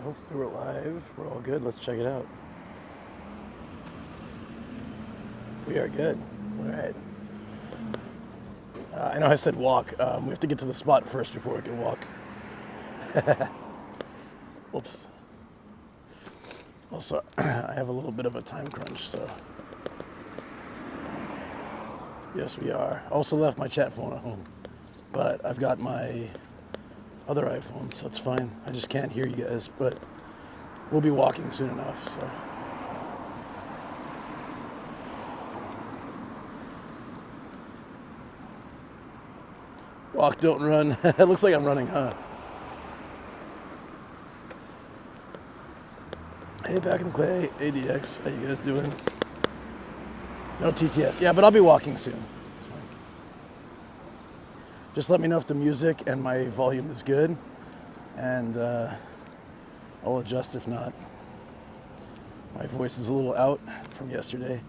Hopefully we're live. We're all good. Let's check it out. We are good. All right. I know I said walk. We have to get to the spot first before we can walk. Oops. Also, I have a little bit of a time crunch, so. Yes, we are. Also left my chat phone at home, but I've got my other iPhone, so it's fine. I just can't hear you guys, but we'll be walking soon enough, so. Walk, don't run. It looks like I'm running, huh? Hey, back in the clay, ADX, how you guys doing? No TTS, yeah, but I'll be walking soon. It's fine. Just let me know if the music and my volume is good, and I'll adjust if not. My voice is a little out from yesterday.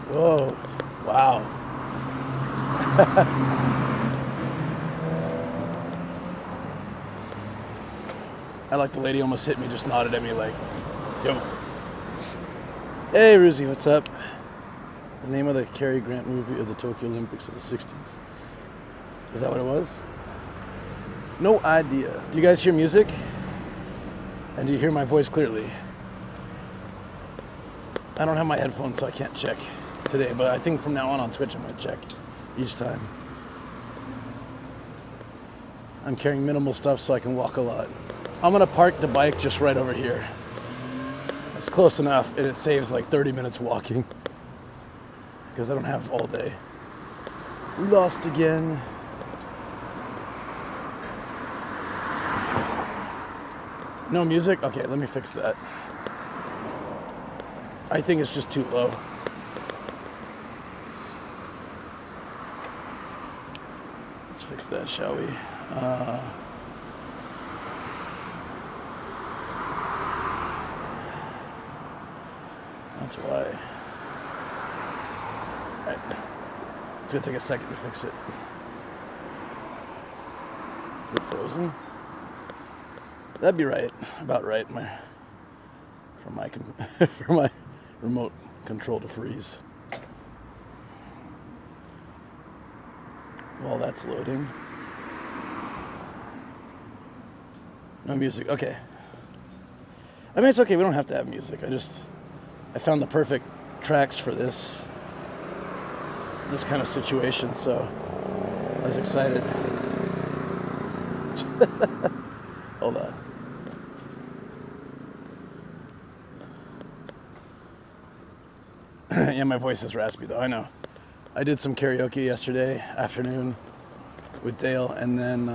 Whoa, wow. I like the lady almost hit me, just nodded at me like, yo. Hey, Ruzi, what's up? The name of the Cary Grant movie of the Tokyo Olympics of the 60s. Is that what it was? No idea. Do you guys hear music? And do you hear my voice clearly? I don't have my headphones, so I can't check today, but I think from now on Twitch I'm going to check each time. I'm carrying minimal stuff so I can walk a lot. I'm going to park the bike just right over here. It's close enough, and it saves like 30 minutes walking because I don't have all day. Lost again. No music? Okay, let me fix that. I think it's just too low. Let's fix that, shall we? That's why. All right. It's gonna take a second to fix it. Is it frozen? That'd be right. About right. For my remote control to freeze. While that's loading. No music. Okay. I mean, it's okay. We don't have to have music. I found the perfect tracks for this kind of situation, so I was excited. Hold on. Yeah, my voice is raspy though, I know. I did some karaoke yesterday afternoon with Dale, and then,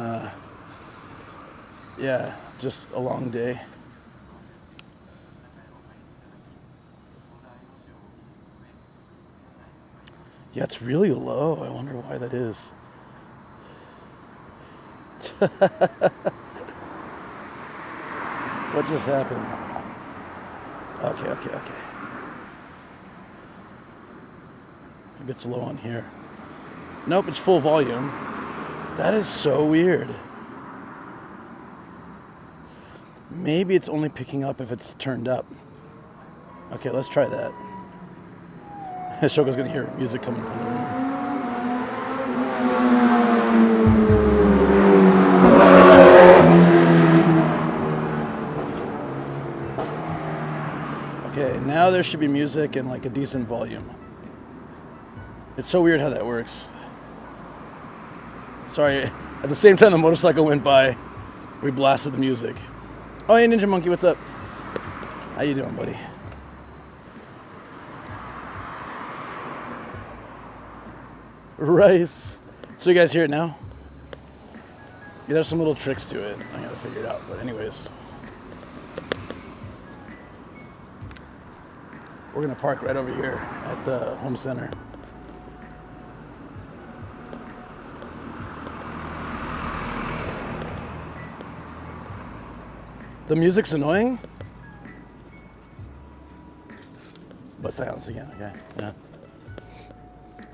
yeah, just a long day. Yeah, it's really low. I wonder why that is. What just happened? Okay. Maybe it's low on here. Nope, it's full volume. That is so weird. Maybe it's only picking up if it's turned up. Okay, let's try that. Shoko's gonna hear music coming from the room. Okay, now there should be music and like a decent volume. It's so weird how that works. Sorry, at the same time the motorcycle went by, we blasted the music. Oh, hey Ninja Monkey, what's up? How you doing, buddy? Rice. So you guys hear it now? Yeah, there's some little tricks to it. I gotta figure it out, but anyways. We're gonna park right over here at the home center. The music's annoying? silence again. Okay. Yeah.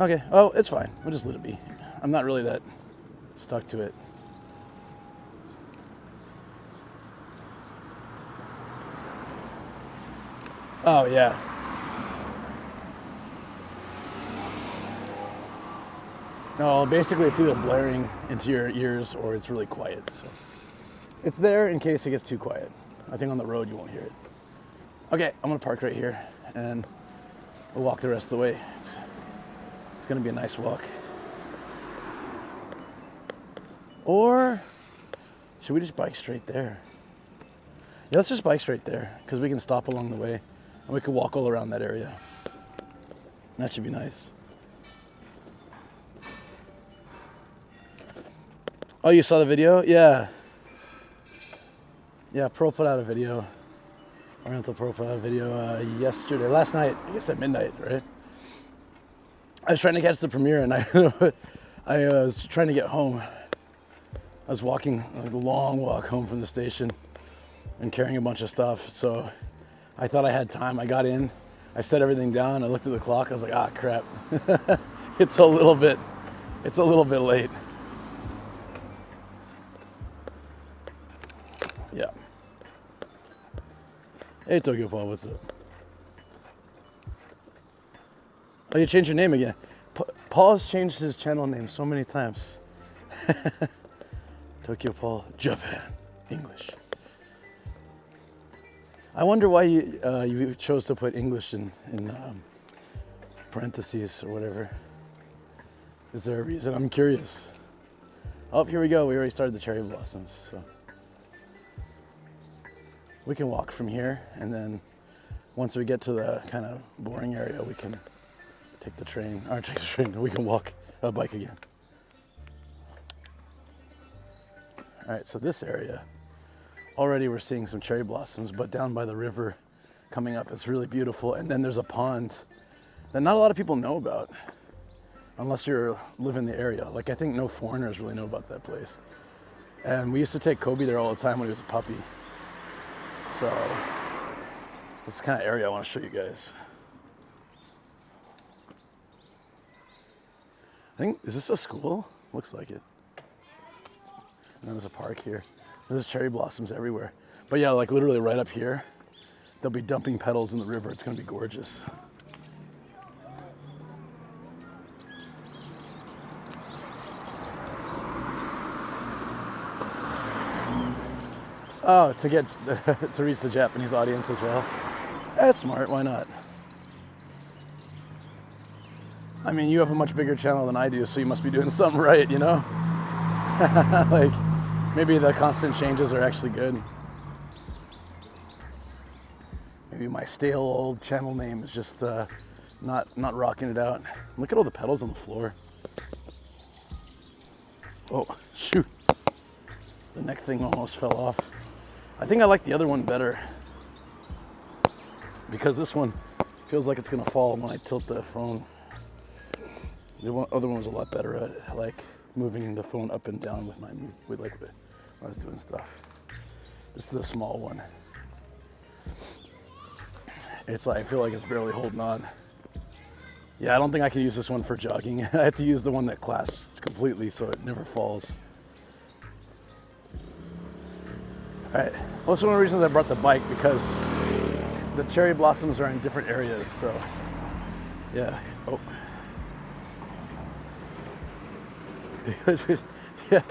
Okay. Oh, it's fine. We'll just let it be. I'm not really that stuck to it. Oh, yeah. No, basically it's either blaring into your ears or it's really quiet. So it's there in case it gets too quiet. I think on the road you won't hear it. Okay, I'm gonna park right here and we'll walk the rest of the way. It's gonna be a nice walk. Or should we just bike straight there? Yeah, let's just bike straight there because we can stop along the way and we can walk all around that area. That should be nice. Oh, you saw the video? Yeah. Yeah, Pro put out a video. Oriental Pro put out a video last night, I guess at midnight, right? I was trying to catch the premiere and I was trying to get home. I was walking like a long walk home from the station and carrying a bunch of stuff. So I thought I had time. I got in, I set everything down. I looked at the clock. I was like, ah, crap. It's a little bit late. Yeah. Hey, Tokyo Paul, what's up? Oh, you changed your name again. Paul has changed his channel name so many times. Tokyo Paul, Japan, English. I wonder why you chose to put English in parentheses or whatever. Is there a reason? I'm curious. Oh, here we go. We already started the cherry blossoms, so we can walk from here, and then once we get to the kind of boring area, we can take the train. Or take the train. We can walk a bike again. All right, so this area, already we're seeing some cherry blossoms, but down by the river coming up, it's really beautiful. And then there's a pond that not a lot of people know about, unless you live in the area. Like, I think no foreigners really know about that place. And we used to take Kobe there all the time when he was a puppy. So this is the kind of area I want to show you guys. I think, is this a school? Looks like it. And there's a park here. There's cherry blossoms everywhere. But yeah, like literally right up here, they'll be dumping petals in the river. It's gonna be gorgeous. Oh, to reach the Japanese audience as well. That's smart, why not? I mean, you have a much bigger channel than I do, so you must be doing something right, you know? Like, maybe the constant changes are actually good. Maybe my stale old channel name is just not rocking it out. Look at all the petals on the floor. Oh, shoot. The neck thing almost fell off. I think I like the other one better because this one feels like it's gonna fall when I tilt the phone. The other one was a lot better at like moving the phone up and down with when I was doing stuff. This is the small one. It's like, I feel like it's barely holding on. Yeah, I don't think I can use this one for jogging. I have to use the one that clasps completely so it never falls. All right, well, that's one of the reasons I brought the bike, because the cherry blossoms are in different areas, so yeah. Oh. Yeah,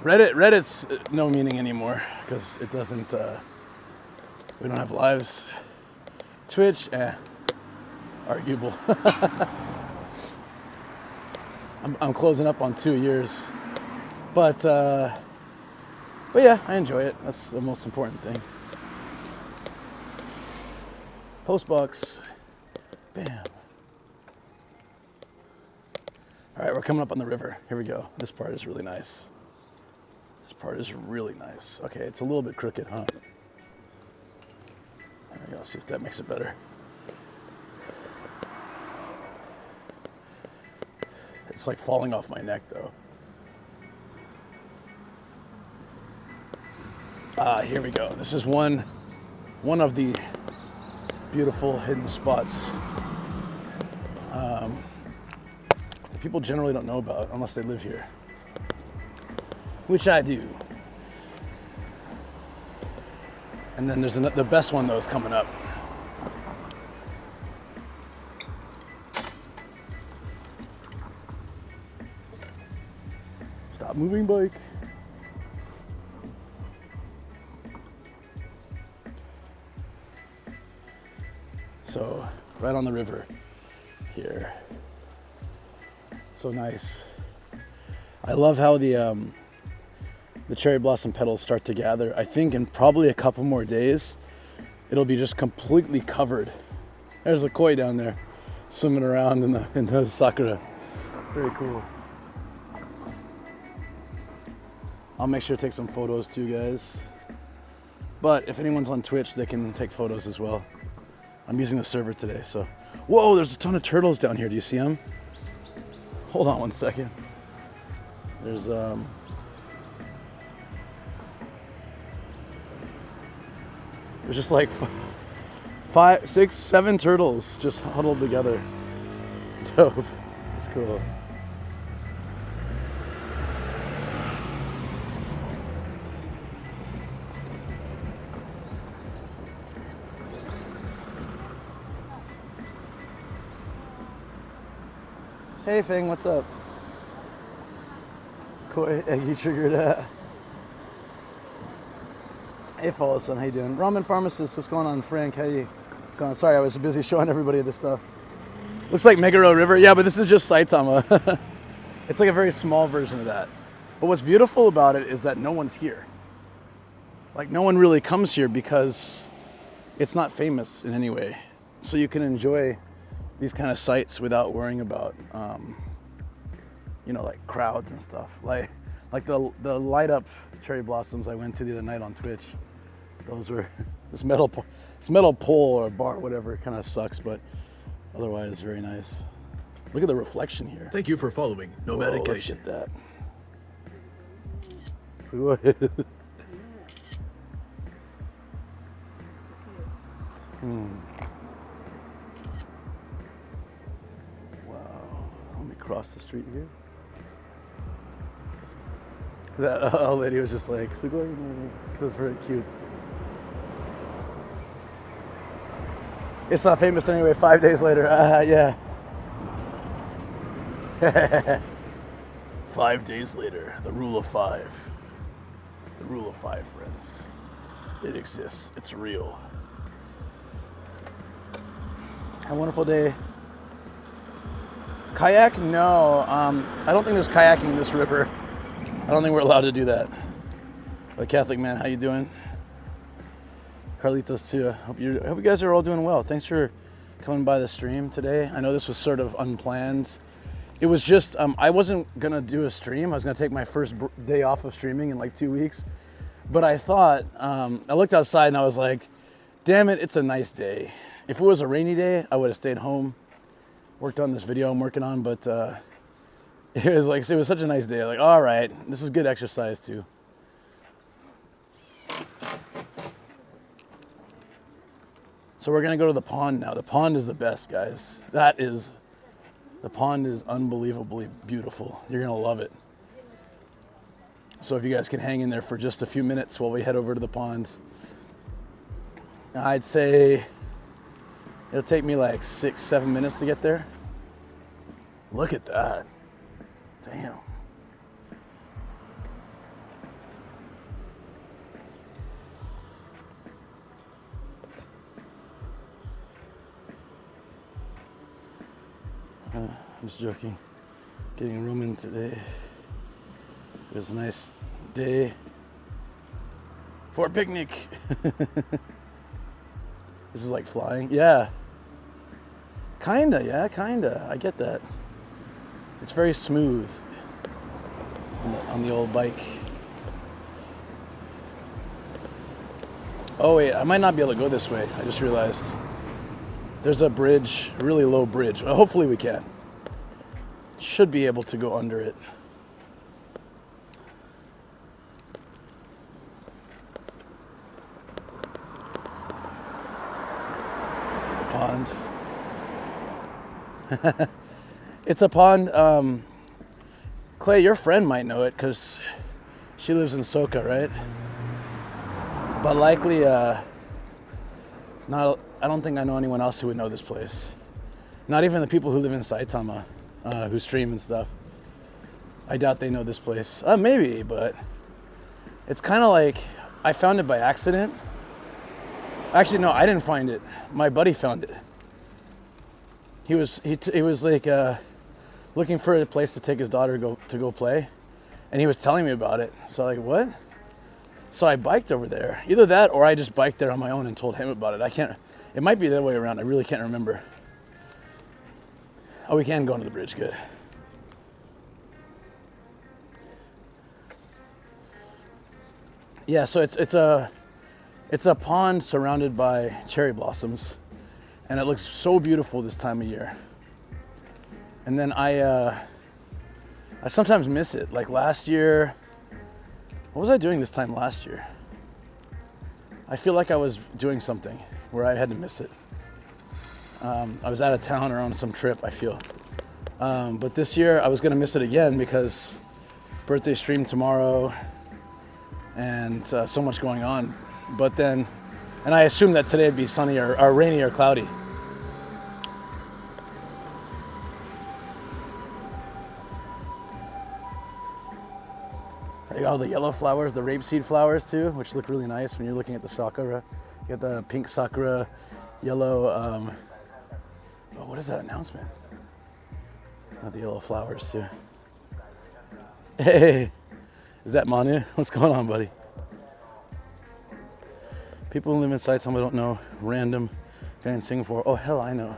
Reddit's no meaning anymore because it doesn't, we don't have lives. Twitch, arguable. I'm closing up on 2 years, but yeah, I enjoy it. That's the most important thing. Postbox, bam. All right, we're coming up on the river. Here we go. This part is really nice. This part is really nice. Okay, it's a little bit crooked, huh? There we go. See if that makes it better. It's like falling off my neck, though. Here we go. This is one of the beautiful hidden spots that people generally don't know about unless they live here, which I do. And then there's the best one though is coming up. Stop moving, bike. So, right on the river here. So nice. I love how the cherry blossom petals start to gather. I think in probably a couple more days, it'll be just completely covered. There's a koi down there swimming around in the sakura. Very cool. I'll make sure to take some photos too, guys. But if anyone's on Twitch, they can take photos as well. I'm using the server today, so. Whoa, there's a ton of turtles down here. Do you see them? Hold on one second. There's just like 5, 6, 7 turtles just huddled together. Dope. That's cool. Hey Fing, what's up? Cool, you triggered that. Hey Follow-Son, how you doing? Ramen Pharmacist, what's going on? Frank, how you? What's going on? Sorry, I was busy showing everybody this stuff. Looks like Meguro River. Yeah, but this is just Saitama. It's like a very small version of that. But what's beautiful about it is that no one's here. Like no one really comes here because it's not famous in any way. So you can enjoy these kind of sites without worrying about, like crowds and stuff. Like the light up cherry blossoms I went to the other night on Twitch. Those were this metal pole or bar, whatever. It kind of sucks, but otherwise very nice. Look at the reflection here. Thank you for following Nomadic Let's Nation. get that. So go ahead. Wow. Let me cross the street here. That old lady was just like, that's very cute. It's not famous anyway, 5 days later. Yeah. 5 days later, the rule of 5. The rule of 5, friends. It exists. It's real. Have a wonderful day. Kayak? No. I don't think there's kayaking in this river. I don't think we're allowed to do that. But Catholic man, how you doing? Carlitos too. I hope you guys are all doing well. Thanks for coming by the stream today. I know this was sort of unplanned. It was just, I wasn't gonna do a stream. I was gonna take my first day off of streaming in like 2 weeks. But I thought, I looked outside and I was like, damn it, it's a nice day. If it was a rainy day, I would have stayed home, worked on this video I'm working on, but it was such a nice day. Like, all right, this is good exercise too. So we're gonna go to the pond now. The pond is the best, guys. The pond is unbelievably beautiful. You're gonna love it. So if you guys can hang in there for just a few minutes while we head over to the pond. I'd say it'll take me like 6-7 minutes to get there. Look at that. Damn. I'm just joking. Getting a room in today. It was a nice day for a picnic. This is like flying. Yeah. Kinda. I get that. It's very smooth on the old bike. Oh wait, I might not be able to go this way. I just realized there's a bridge, a really low bridge. Well, hopefully we can. Should be able to go under it. The pond. It's a pond. Clay, your friend might know it because she lives in Soka, right? But likely, not. I don't think I know anyone else who would know this place. Not even the people who live in Saitama, who stream and stuff. I doubt they know this place. Maybe, but it's kind of like I found it by accident. Actually, no, I didn't find it. My buddy found it. He was like looking for a place to take his daughter to go play, and he was telling me about it. So like, what? So I biked over there. Either that, or I just biked there on my own and told him about it. It might be the other way around. I really can't remember. Oh, we can go under the bridge. Good. Yeah, so it's a pond surrounded by cherry blossoms, and it looks so beautiful this time of year. And then I sometimes miss it. Like last year, what was I doing this time last year? I feel like I was doing something where I had to miss it. I was out of town or on some trip, I feel. But this year I was gonna miss it again because birthday stream tomorrow and so much going on. But then, and I assumed that today would be sunny or rainy or cloudy. You got all the yellow flowers, the rapeseed flowers too, which look really nice when you're looking at the Sakura. You got the pink Sakura, yellow, oh, what is that announcement? Not the yellow flowers too. Hey, is that Manu? What's going on, buddy? People who live in Saitama don't know random guy in Singapore. Oh, hell, I know.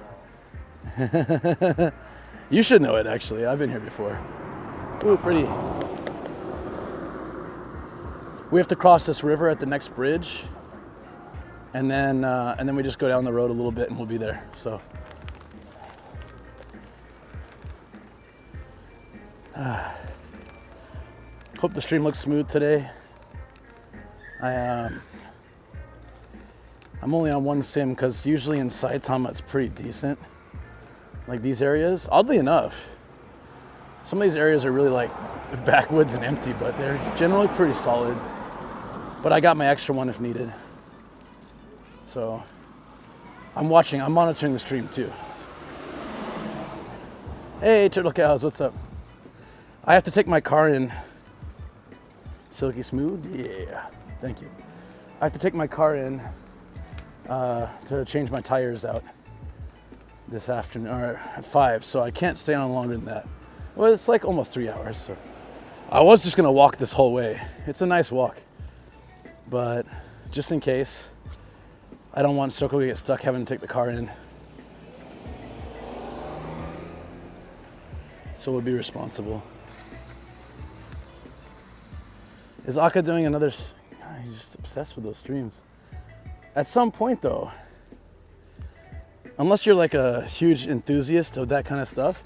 You should know it, actually. I've been here before. Ooh, pretty. We have to cross this river at the next bridge, and then we just go down the road a little bit and we'll be there. So, hope the stream looks smooth today. I'm only on one sim because usually in Saitama it's pretty decent. Like these areas, oddly enough, some of these areas are really like backwoods and empty, but they're generally pretty solid. But I got my extra one if needed. So I'm monitoring the stream too. Hey, Turtle Cows, what's up? I have to take my car in. Silky smooth? Yeah, thank you. I have to take my car in to change my tires out this afternoon, or at 5, so I can't stay on longer than that. Well, it's like almost 3 hours, so. I was just gonna walk this whole way. It's a nice walk. But just in case, I don't want Soko to get stuck having to take the car in. So we'll be responsible. Is Aka doing another? God, he's just obsessed with those streams. At some point though, unless you're like a huge enthusiast of that kind of stuff,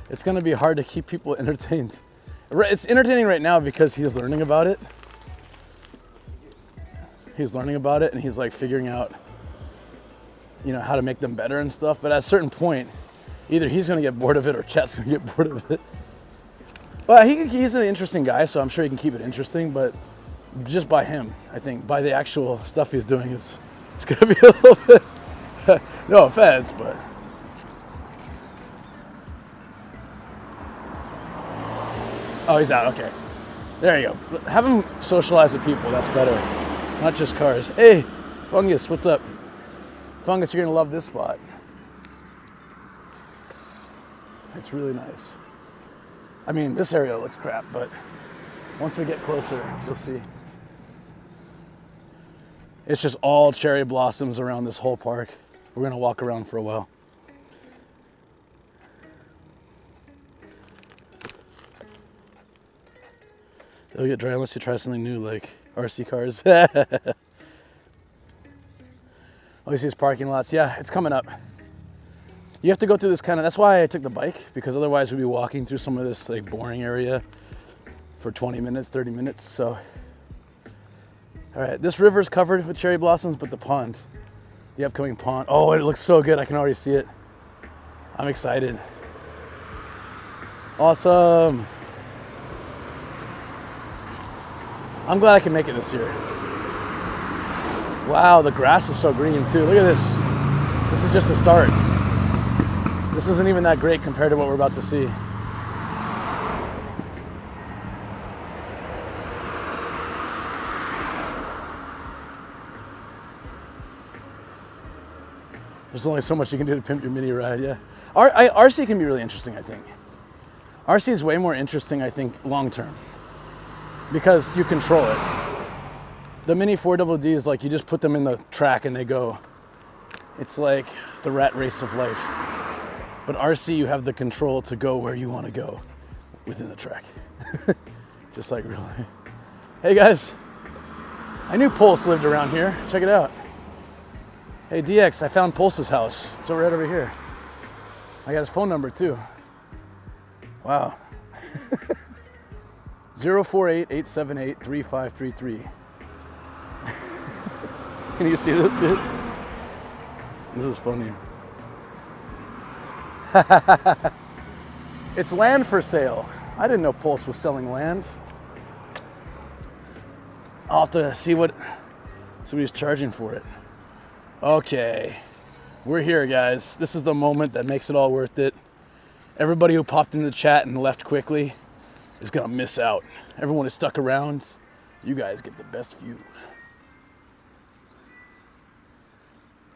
it's gonna be hard to keep people entertained. It's entertaining right now because he's learning about it. He's learning about it and he's like figuring out, you know, how to make them better and stuff. But at a certain point, either he's gonna get bored of it or chat's gonna get bored of it. But he's an interesting guy, so I'm sure he can keep it interesting. But just by him, I think, by the actual stuff he's doing, it's gonna be a little bit, no offense, but. Oh, he's out, okay. There you go. Have him socialize with people, that's better. Not just cars. Hey, Fungus, what's up? Fungus, you're gonna love this spot. It's really nice. I mean, this area looks crap, but once we get closer, you'll see. It's just all cherry blossoms around this whole park. We're gonna walk around for a while. It'll get dry unless you try something new like RC cars. All you see is parking lots. Yeah, it's coming up. You have to go through this that's why I took the bike, because otherwise we'd be walking through some of this like boring area for 20 minutes, 30 minutes, so. All right, this river's covered with cherry blossoms, but the upcoming pond, oh, it looks so good. I can already see it. I'm excited. Awesome. I'm glad I can make it this year. Wow, the grass is so green too. Look at this. This is just a start. This isn't even that great compared to what we're about to see. There's only so much you can do to pimp your mini ride, yeah. RC can be really interesting, I think. RC is way more interesting, I think, long term, because you control it. The mini 4DD is like you just put them in the track and they go. It's like the rat race of life. But RC, you have the control to go where you want to go within the track. Just like really. Hey guys, I knew Pulse lived around here. Check it out. Hey DX, I found Pulse's house. It's right over here. I got his phone number too. Wow. 048-878-3533. Can you see this shit? This is funny. It's land for sale. I didn't know Pulse was selling land. I'll have to see what he's charging for it. Okay, we're here, guys. This is the moment that makes it all worth it. Everybody who popped in the chat and left quickly is gonna miss out. Everyone who stuck around, you guys get the best view.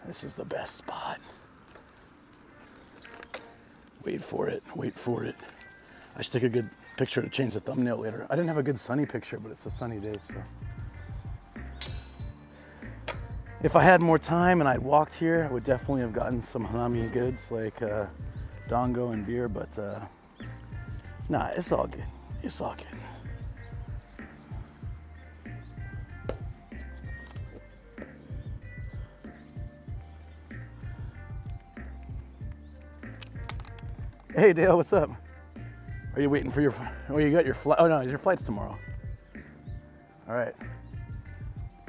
This is the best spot. Wait for it, wait for it. I should take a good picture to change the thumbnail later. I didn't have a good sunny picture, but it's a sunny day, so. If I had more time and I'd walked here, I would definitely have gotten some Hanami goods like Dongo and beer, but nah, it's all good. It's all good. Hey Dale, what's up? Are you waiting for your, oh, you got your flight? Oh no, your flight's tomorrow. All right.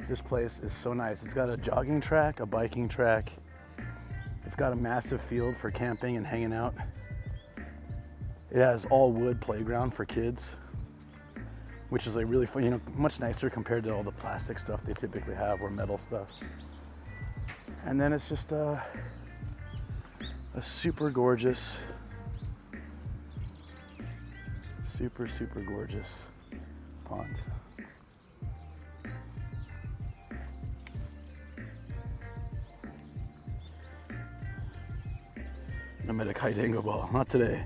This place is so nice. It's got a jogging track, a biking track. It's got a massive field for camping and hanging out. It has all wood playground for kids, which is a really fun, you know, much nicer compared to all the plastic stuff they typically have or metal stuff. And then it's just a super gorgeous, super gorgeous pond. Nomadic Hidango ball, not today.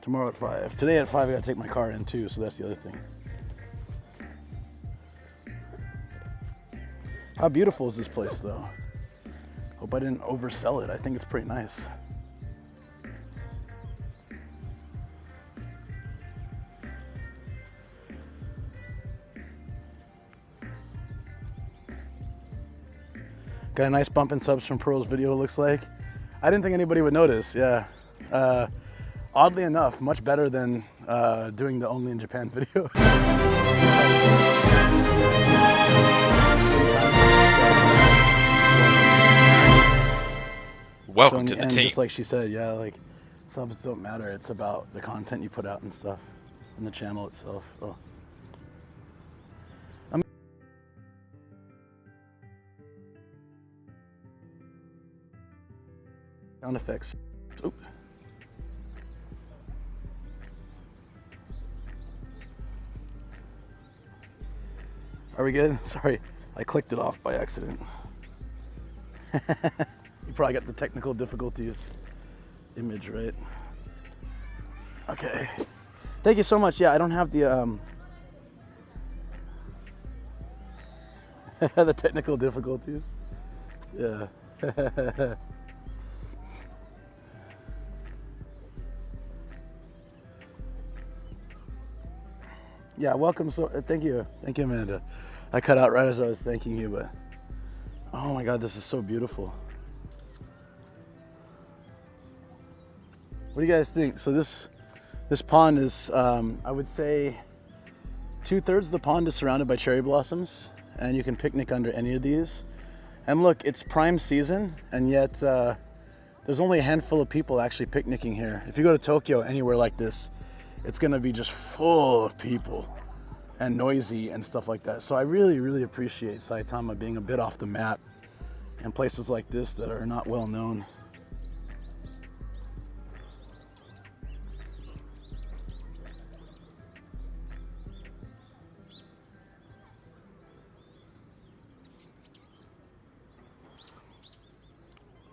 Tomorrow at 5. Today at 5 I gotta take my car in too, so that's the other thing. How beautiful is this place though? Hope I didn't oversell it. I think it's pretty nice. Got a nice bump in subs from Pearl's video, it looks like. I didn't think anybody would notice, yeah. Oddly enough, much better than doing the Only in Japan video. Welcome to the team. Just like she said, yeah, like subs don't matter. It's about the content you put out and stuff, and the channel itself. Oh. Sound effects. Oop. Are we good? Sorry, I clicked it off by accident. You probably got the technical difficulties image, right? Okay. Thank you so much. Yeah, I don't have the the technical difficulties. Yeah. Yeah, welcome. So, thank you, Amanda. I cut out right as I was thanking you, but oh my God, this is so beautiful. What do you guys think? So this pond is, I would say, 2/3 of the pond is surrounded by cherry blossoms, and you can picnic under any of these. And look, it's prime season, and yet there's only a handful of people actually picnicking here. If you go to Tokyo, anywhere like this, it's gonna be just full of people and noisy and stuff like that. So I really, really appreciate Saitama being a bit off the map and places like this that are not well known.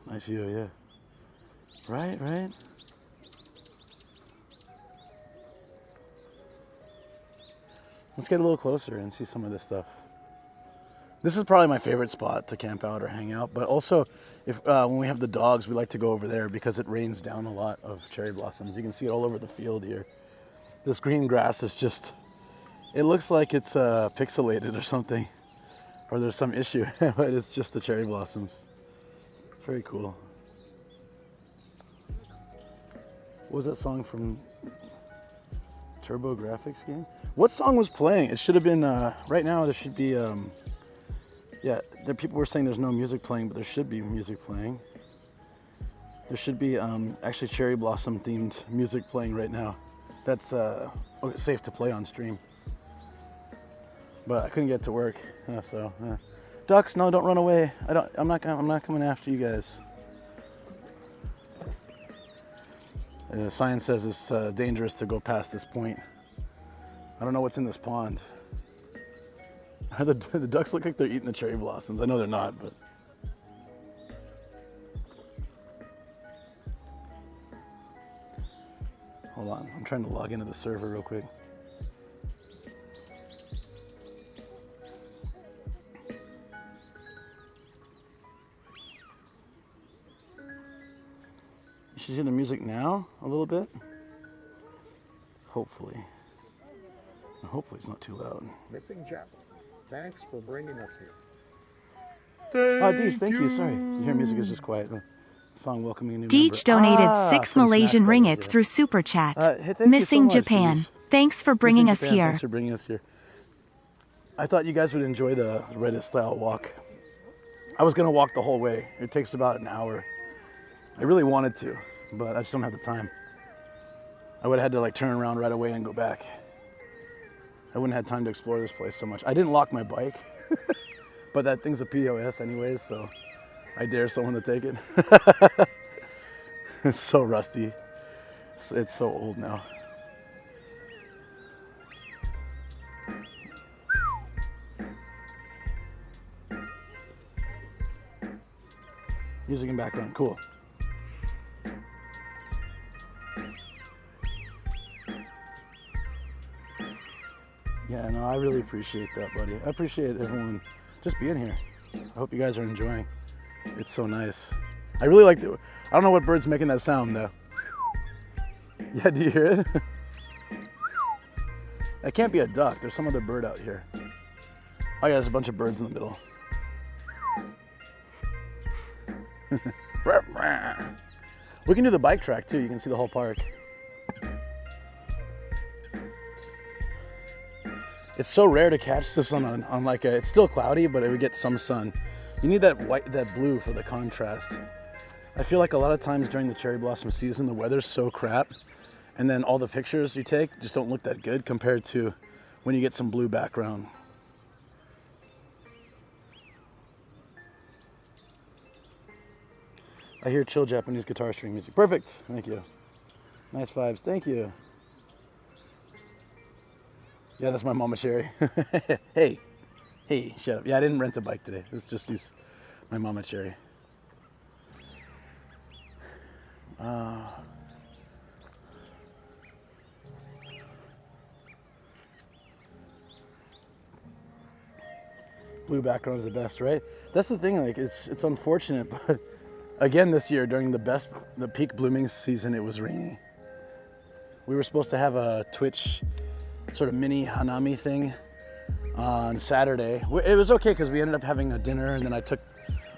Nice view, yeah. Right, right. Let's get a little closer and see some of this stuff. This is probably my favorite spot to camp out or hang out, but also if when we have the dogs, we like to go over there because it rains down a lot of cherry blossoms. You can see it all over the field here. This green grass is just, it looks like it's pixelated or something, or there's some issue, but it's just the cherry blossoms. Very cool. What was that song from Turbo Graphics game? What song was playing? It should have been, right now there should be, yeah, people were saying there's no music playing, but there should be music playing. There should be actually cherry blossom themed music playing right now. That's safe to play on stream. But I couldn't get to work, so. Ducks, no, don't run away. I'm not coming after you guys. The sign says it's dangerous to go past this point. I don't know what's in this pond. The ducks look like they're eating the cherry blossoms. I know they're not, but. Hold on, I'm trying to log into the server real quick. You should hear the music now a little bit. Hopefully. Hopefully it's not too loud. Missing Jeff. Thanks for bringing us here. Deej, thank you. Sorry. You hear music is just quiet. The song welcoming a new Deej donated 6 from Malaysian Smash Brothers, ringgits yeah. through Super Chat. Hey, thank you Missing so much, Japan. Deej. Thanks for bringing Missing us Japan, here. Thanks for bringing us here. I thought you guys would enjoy the Reddit style walk. I was gonna walk the whole way. It takes about an hour. I really wanted to, but I just don't have the time. I would have had to like turn around right away and go back. I wouldn't have had time to explore this place so much. I didn't lock my bike, but that thing's a POS anyways, so I dare someone to take it. It's so rusty. It's so old now. Music in background, cool. Yeah, no, I really appreciate that, buddy. I appreciate everyone just being here. I hope you guys are enjoying. It's so nice. I really like the, I don't know what bird's making that sound though. Yeah, do you hear it? That can't be a duck. There's some other bird out here. Oh yeah, there's a bunch of birds in the middle. We can do the bike track too. You can see the whole park. It's so rare to catch this on like a, it's still cloudy, but it would get some sun. You need that white, that blue for the contrast. I feel like a lot of times during the cherry blossom season, the weather's so crap, and then all the pictures you take just don't look that good compared to when you get some blue background. I hear chill Japanese guitar string music. Perfect, thank you. Nice vibes, thank you. Yeah, that's my mama cherry. Hey, shut up. Yeah, I didn't rent a bike today. Let's just use my mama cherry. Blue background is the best, right? That's the thing, like it's unfortunate, but again this year during the peak blooming season, it was rainy. We were supposed to have a Twitch sort of mini Hanami thing on Saturday. It was okay because we ended up having a dinner, and then I took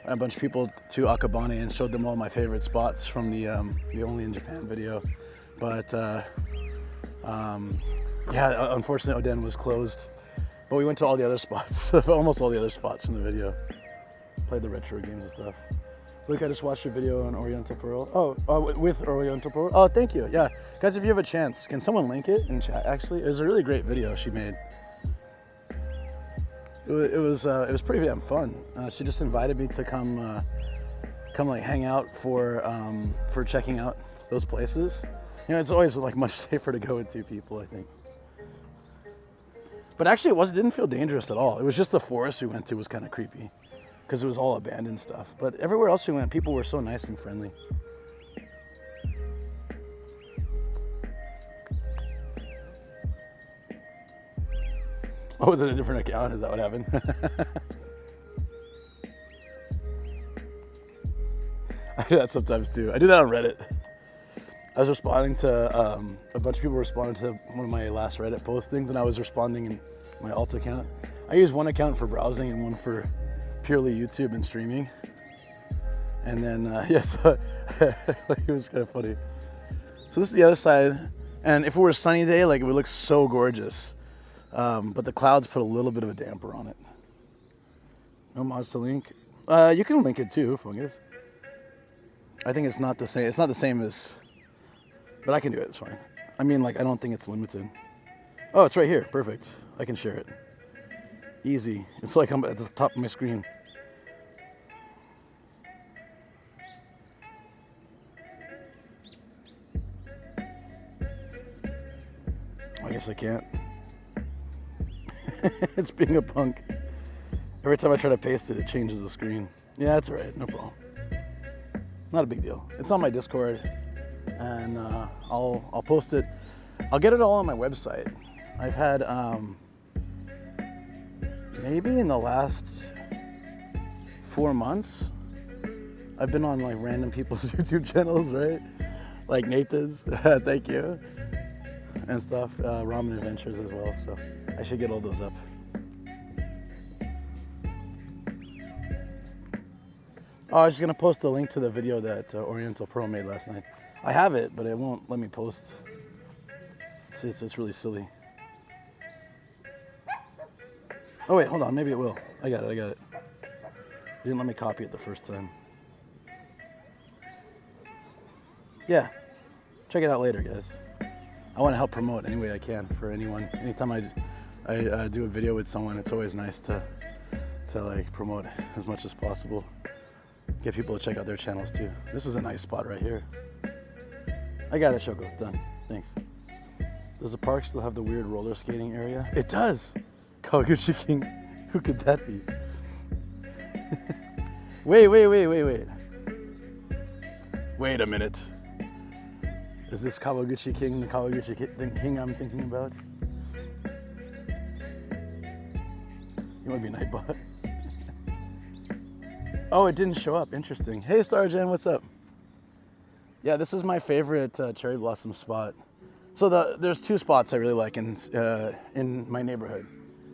a bunch of people to Akabane and showed them all my favorite spots from the Only in Japan video. But yeah, unfortunately Oden was closed. But we went to all the other spots, almost all the other spots from the video. Played the retro games and stuff. Look, I just watched your video on Oriental Pearl. With Oriental Pearl. Oh, thank you. Yeah, guys, if you have a chance, can someone link it in chat? Actually, it was a really great video she made. It was pretty damn fun. She just invited me to come like hang out for checking out those places. You know, it's always like much safer to go with 2 people, I think. But actually, it didn't feel dangerous at all. It was just the forest we went to was kind of creepy because it was all abandoned stuff. But everywhere else we went, people were so nice and friendly. Oh, was it a different account? Is that what happened? I do that sometimes too. I do that on Reddit. I was responding to, a bunch of people responded to one of my last Reddit postings, and I was responding in my alt account. I use one account for browsing and one for purely YouTube and streaming. And then, yes, it was kind of funny. So this is the other side. And if it were a sunny day, like it would look so gorgeous. But the clouds put a little bit of a damper on it. No mods to link. You can link it too, Fungus. I think it's not the same. It's not the same as, but I can do it. It's fine. I mean, like, I don't think it's limited. Oh, it's right here. Perfect. I can share it. Easy. It's like I'm at the top of my screen. I guess I can't. It's being a punk. Every time I try to paste it, it changes the screen. Yeah, that's all right. No problem. Not a big deal. It's on my Discord, and I'll post it. I'll get it all on my website. I've had maybe in the last 4 months, I've been on like random people's YouTube channels, right? Like Nathan's, thank you, and stuff. Ramen Adventures as well. So I should get all those up. Oh, I was just gonna post the link to the video that Oriental Pearl made last night. I have it, but it won't let me post. It's really silly. Oh wait, hold on, maybe it will. I got it. It didn't let me copy it the first time. Yeah, check it out later, guys. I want to help promote any way I can for anyone. Anytime I do a video with someone, it's always nice to like promote as much as possible. Get people to check out their channels too. This is a nice spot right here. I got it, Shoko. It's done. Thanks. Does the park still have the weird roller skating area? It does. Kawaguchi King. Who could that be? Wait. Wait a minute. Is this Kawaguchi King the Kawaguchi King I'm thinking about? You want to be Nightbot? Oh, it didn't show up. Interesting. Hey, Stargen, what's up? Yeah, this is my favorite cherry blossom spot. So there's 2 spots I really like in my neighborhood.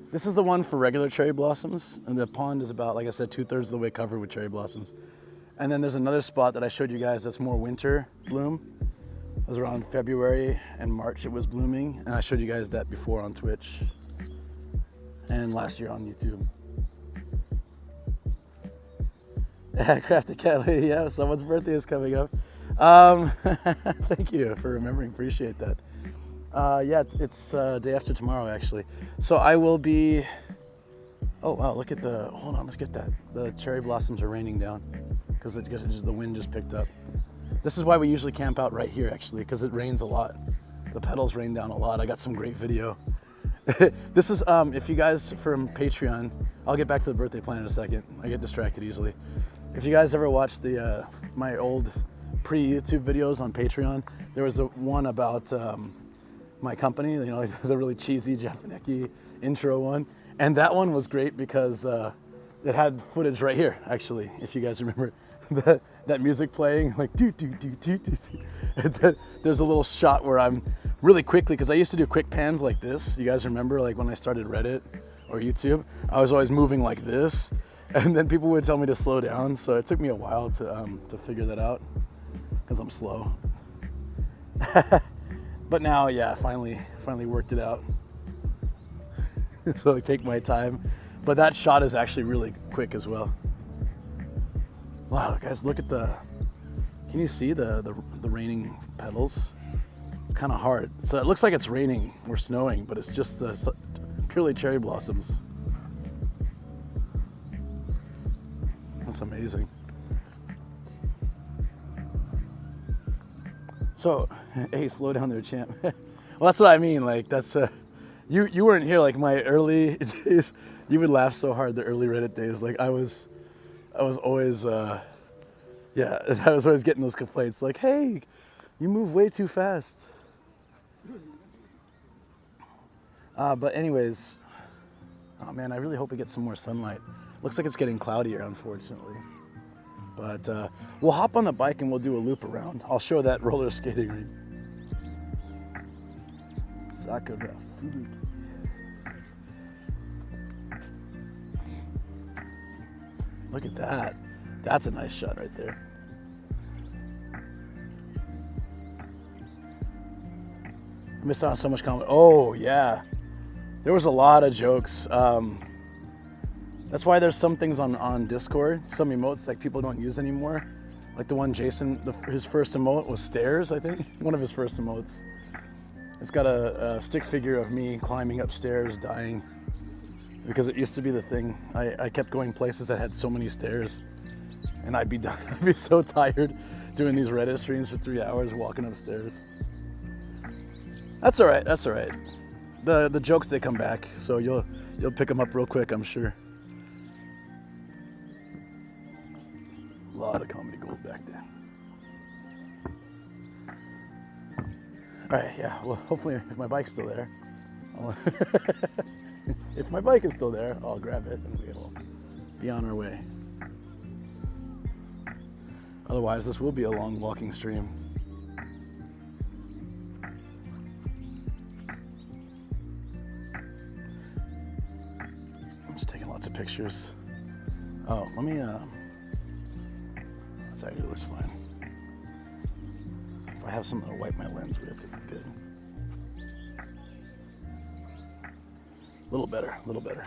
This is the one for regular cherry blossoms, and the pond is about, like I said, 2/3 of the way covered with cherry blossoms. And then there's another spot that I showed you guys that's more winter bloom. It was around February and March it was blooming, and I showed you guys that before on Twitch and last year on YouTube. Crafty Cat Lady, yeah, someone's birthday is coming up. Thank you for remembering, appreciate that. Yeah, it's day after tomorrow actually. So I will be, oh wow, look at hold on, let's get that. The cherry blossoms are raining down because the wind just picked up. This is why we usually camp out right here actually, because it rains a lot. The petals rain down a lot. I got some great video. This is, if you guys from Patreon, I'll get back to the birthday plan in a second. I get distracted easily. If you guys ever watched my old pre-YouTube videos on Patreon, there was one about my company, you know, the really cheesy Japanese intro one. And that one was great because it had footage right here, actually, if you guys remember that music playing, like do. There's a little shot where I'm really quickly, because I used to do quick pans like this. You guys remember, like when I started Reddit or YouTube, I was always moving like this. And then people would tell me to slow down, so it took me a while to figure that out, because I'm slow. But now, yeah, finally worked it out. So I take my time. But that shot is actually really quick as well. Wow, guys, look at can you see the raining petals? It's kind of hard. So it looks like it's raining or snowing, but it's just purely cherry blossoms. That's amazing. So, hey, slow down there, champ. Well, that's what I mean. Like, that's you weren't here. Like my early days, you would laugh so hard the early Reddit days. Like I was always, yeah, I was always getting those complaints. Like, hey, you move way too fast. But anyways, oh man, I really hope we get some more sunlight. Looks like it's getting cloudier, unfortunately. But we'll hop on the bike and we'll do a loop around. I'll show that roller skating rink. Sakura food. Look at that. That's a nice shot right there. I missed out on so much comment. Oh yeah, there was a lot of jokes. That's why there's some things on Discord, some emotes like people don't use anymore. Like the one Jason, his first emote was stairs, I think. One of his first emotes. It's got a stick figure of me climbing upstairs, dying. Because it used to be the thing. I kept going places that had so many stairs. And I'd be so tired doing these Reddit streams for 3 hours walking upstairs. That's all right, that's all right. The jokes, they come back. So you'll pick them up real quick, I'm sure. A lot of comedy gold back there. All right, yeah, well, hopefully if my bike's still there, if my bike is still there, I'll grab it and we'll be on our way. Otherwise, this will be a long walking stream. I'm just taking lots of pictures. Oh, let me, that's actually looks fine. If I have something to wipe my lens with, it'd be good. A little better, a little better.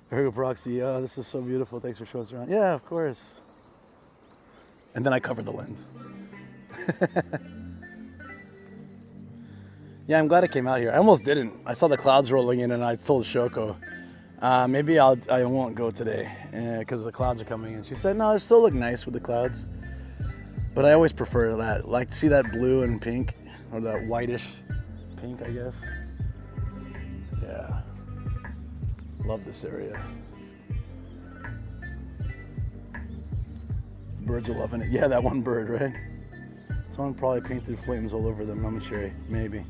Here we go, Proxy. Oh, this is so beautiful. Thanks for showing us around. Yeah, of course. And then I covered the lens. Yeah, I'm glad I came out here. I almost didn't. I saw the clouds rolling in and I told Shoko, maybe I won't go today because the clouds are coming in. She said, no, it still look nice with the clouds. But I always prefer that. Like, see that blue and pink? Or that whitish pink, I guess. Yeah. Love this area. Birds are loving it. Yeah, that one bird, right? Someone probably painted flames all over them. I'm sure. Maybe.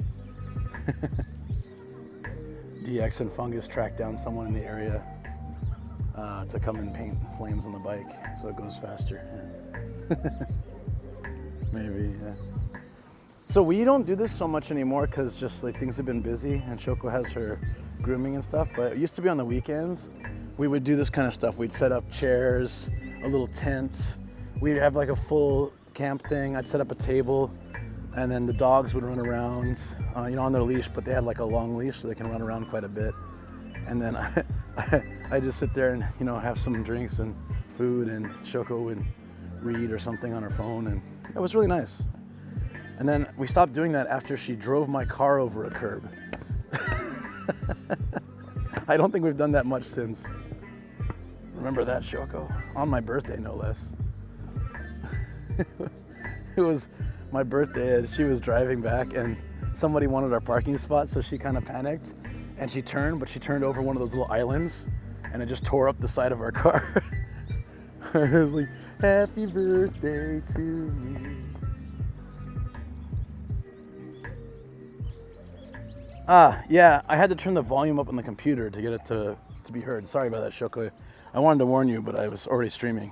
DX and Fungus tracked down someone in the area to come and paint flames on the bike so it goes faster. Yeah. Maybe, yeah. So we don't do this so much anymore because just like things have been busy and Shoko has her grooming and stuff, but it used to be on the weekends. We would do this kind of stuff. We'd set up chairs, a little tent. We'd have like a full camp thing. I'd set up a table and then the dogs would run around, on their leash, but they had like a long leash so they can run around quite a bit. And then I just sit there and, have some drinks and food and Shoko would read or something on her phone and it was really nice. And then we stopped doing that after she drove my car over a curb. I don't think we've done that much since. Remember that, Shoko? On my birthday, no less. It was my birthday and she was driving back and somebody wanted our parking spot, so she kind of panicked and she turned, but she turned over one of those little islands and it just tore up the side of our car. It was like, happy birthday to me. Yeah, I had to turn the volume up on the computer to get it to be heard. Sorry about that, Shoko. I wanted to warn you, but I was already streaming.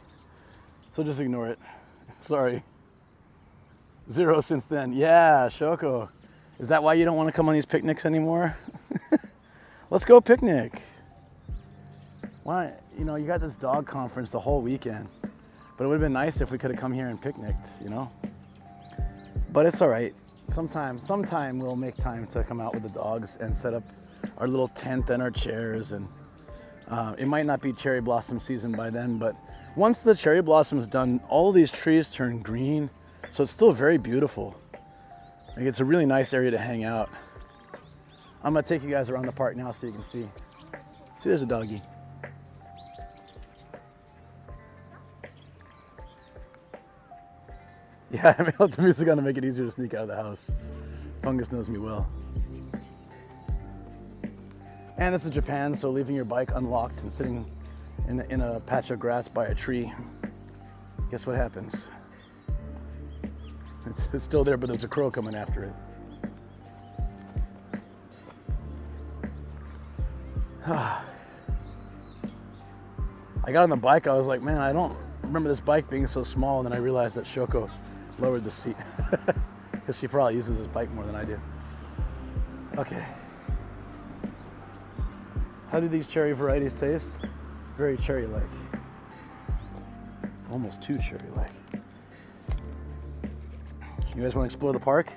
So just ignore it. Sorry. 0 since then. Yeah, Shoko. Is that why you don't want to come on these picnics anymore? Let's go picnic. Why? You got this dog conference the whole weekend. But it would have been nice if we could have come here and picnicked, But it's all right. Sometime we'll make time to come out with the dogs and set up our little tent and our chairs and It might not be cherry blossom season by then, but once the cherry blossom is done, all of these trees turn green, so it's still very beautiful. Like, it's a really nice area to hang out. I'm gonna take you guys around the park now so you can see. See, there's a doggy. Yeah, I mean, the music gonna make it easier to sneak out of the house. Fungus knows me well. And this is Japan, so leaving your bike unlocked and sitting in a patch of grass by a tree, guess what happens? It's still there, but there's a crow coming after it. I got on the bike, I was like, man, I don't remember this bike being so small, and then I realized that Shoko lowered the seat because she probably uses this bike more than I do. Okay. How do these cherry varieties taste? Very cherry-like. Almost too cherry-like. You guys want to explore the park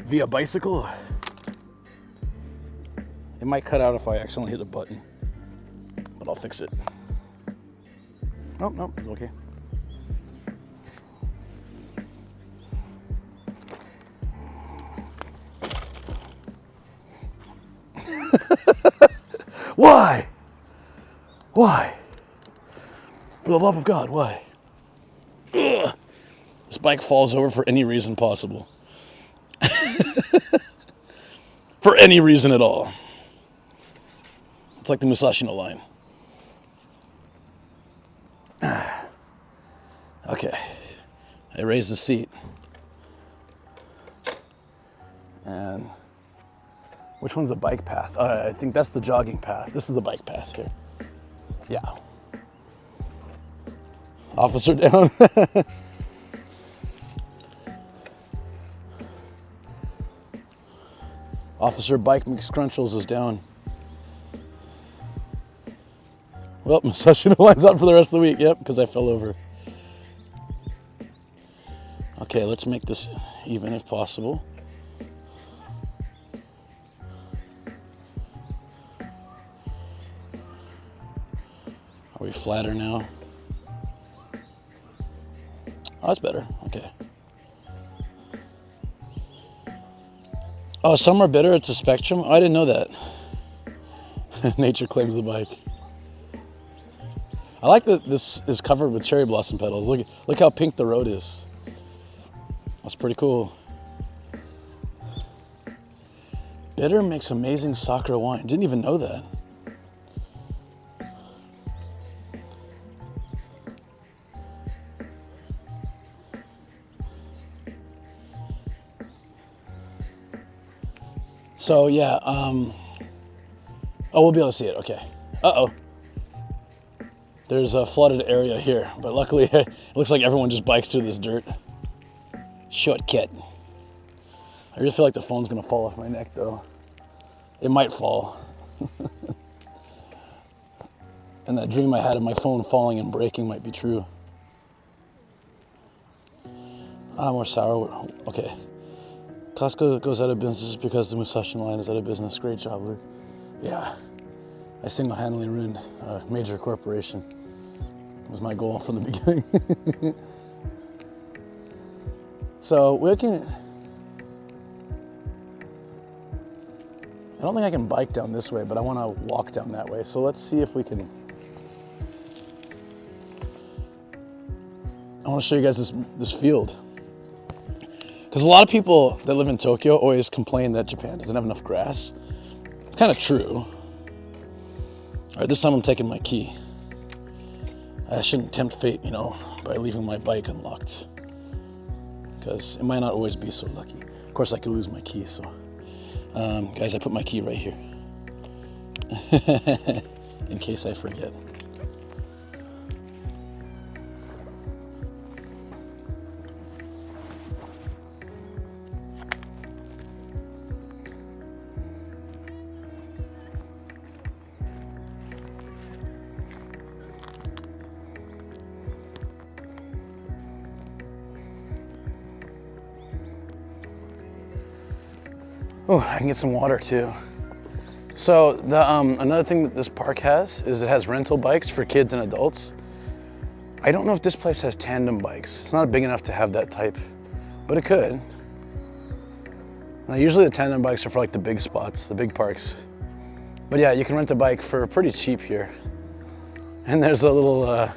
via bicycle? It might cut out if I accidentally hit a button, but I'll fix it. Nope, nope, it's okay. Why? Why? For the love of God, why? Ugh. This bike falls over for any reason possible. For any reason at all. It's like the Musashino line. Okay. I raise the seat. And which one's the bike path? I think that's the jogging path. This is the bike path here. Yeah. Officer down. Officer Bike McScrunchles is down. Well, Musashino line's out for the rest of the week. Yep, because I fell over. Okay, let's make this even if possible. Are we flatter now? Oh, that's better. Okay. Oh, some are bitter. It's a spectrum. Oh, I didn't know that. Nature claims the bike. I like that this is covered with cherry blossom petals. Look how pink the road is. That's pretty cool. Bitter makes amazing Sakura wine. Didn't even know that. So yeah, oh, we'll be able to see it, okay. Uh-oh. There's a flooded area here, but luckily it looks like everyone just bikes through this dirt. Shortcut. I really feel like the phone's gonna fall off my neck though. It might fall. And that dream I had of my phone falling and breaking might be true. Ah, more sour, okay. Costco goes out of business because the Musashino line is out of business. Great job, Luke. Yeah, I single-handedly ruined a major corporation. It was my goal from the beginning. So we can, I don't think I can bike down this way, but I want to walk down that way. So let's see if we can. I want to show you guys this field. Because a lot of people that live in Tokyo always complain that Japan doesn't have enough grass. It's kind of true. All right, this time I'm taking my key. I shouldn't tempt fate, you know, by leaving my bike unlocked. Because it might not always be so lucky. Of course, I could lose my key, so. Guys, I put my key right here. In case I forget. Oh, I can get some water too. So the another thing that this park has is it has rental bikes for kids and adults. I don't know if this place has tandem bikes. It's not big enough to have that type, but it could. Now usually the tandem bikes are for like the big spots, the big parks. But yeah, you can rent a bike for pretty cheap here. And there's a little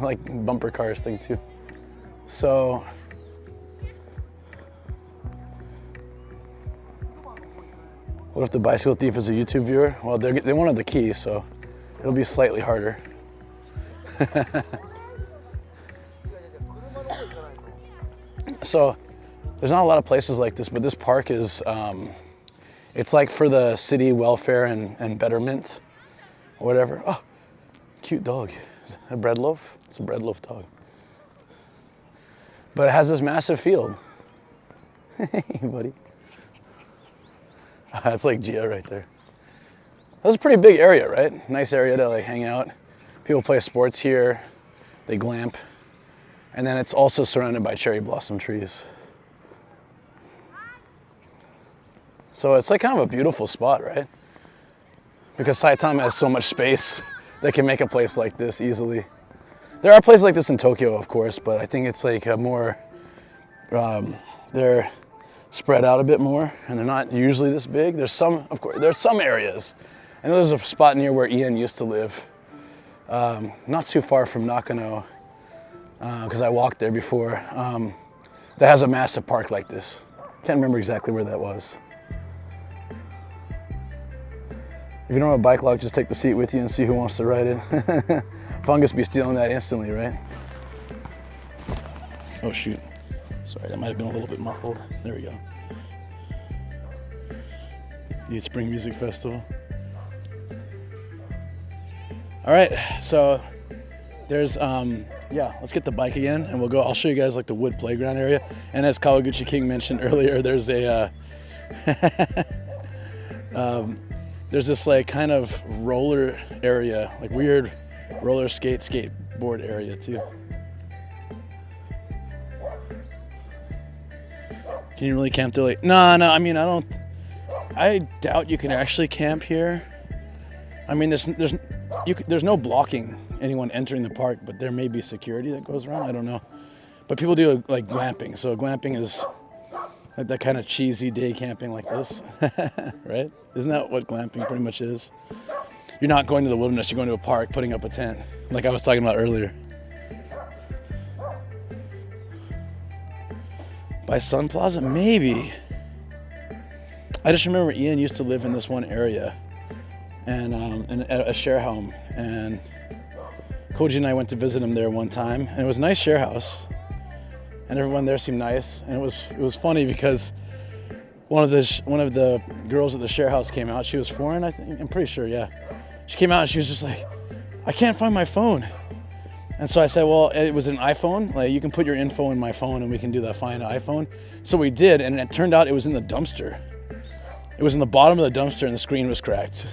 like bumper cars thing too. So what if the bicycle thief is a YouTube viewer? Well, they wanted the key, so it'll be slightly harder. So there's not a lot of places like this, but this park is, it's like for the city welfare and betterment or whatever. Oh, cute dog. Is that a bread loaf? It's a bread loaf dog. But it has this massive field. Hey, buddy. That's like Gia right there. That's a pretty big area, right? Nice area to like hang out. People play sports here. They glamp. And then it's also surrounded by cherry blossom trees. So it's like kind of a beautiful spot, right? Because Saitama has so much space, they can make a place like this easily. There are places like this in Tokyo, of course, but I think it's like a more, they're spread out a bit more, and they're not usually this big. There's some, of course, there's some areas. I know there's a spot near where Ian used to live, not too far from Nakano, because I walked there before, that has a massive park like this. Can't remember exactly where that was. If you don't have a bike lock, just take the seat with you and see who wants to ride it. Fungus be stealing that instantly, right? Oh shoot. Sorry, that might have been a little bit muffled. There we go. The Spring Music Festival. All right, so there's, yeah, let's get the bike again and we'll go, I'll show you guys like the wood playground area. And as Kawaguchi King mentioned earlier, there's a, there's this like kind of roller area, like weird roller skateboard area too. Can you really camp there? Like, no, I mean, I doubt you can actually camp here. I mean, there's no blocking anyone entering the park, but there may be security that goes around, I don't know. But people do like glamping, so glamping is like that kind of cheesy day camping like this, right? Isn't that what glamping pretty much is? You're not going to the wilderness, you're going to a park, putting up a tent, like I was talking about earlier. By Sun Plaza? Maybe. I just remember Ian used to live in this one area, and in a share home, and Koji and I went to visit him there one time, and it was a nice share house, and everyone there seemed nice, and it was funny because one of the girls at the share house came out. She was foreign, I think. I'm pretty sure, yeah. She came out and she was just like, I can't find my phone. And so I said, well, it was an iPhone. Like, you can put your info in my phone and we can do that, find iPhone. So we did, and it turned out it was in the dumpster. It was in the bottom of the dumpster and the screen was cracked.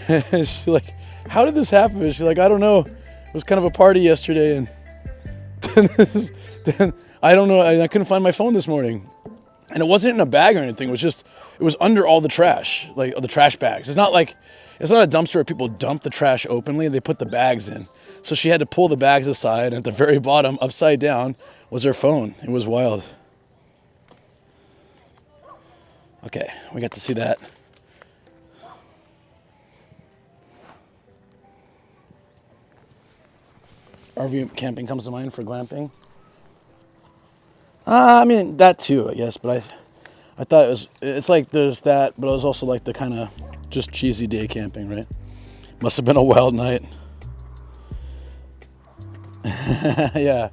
She's like, how did this happen? She's like, I don't know. It was kind of a party yesterday, and then I don't know. I couldn't find my phone this morning. And it wasn't in a bag or anything. It was under all the trash, like the trash bags. It's not a dumpster where people dump the trash openly. They put the bags in. So she had to pull the bags aside, and at the very bottom, upside down, was her phone. It was wild. Okay, we got to see that. RV camping comes to mind for glamping. I mean, that too, I guess, but I thought it's like there's that, but it was also like the kind of just cheesy day camping, right? Must have been a wild night. Yeah.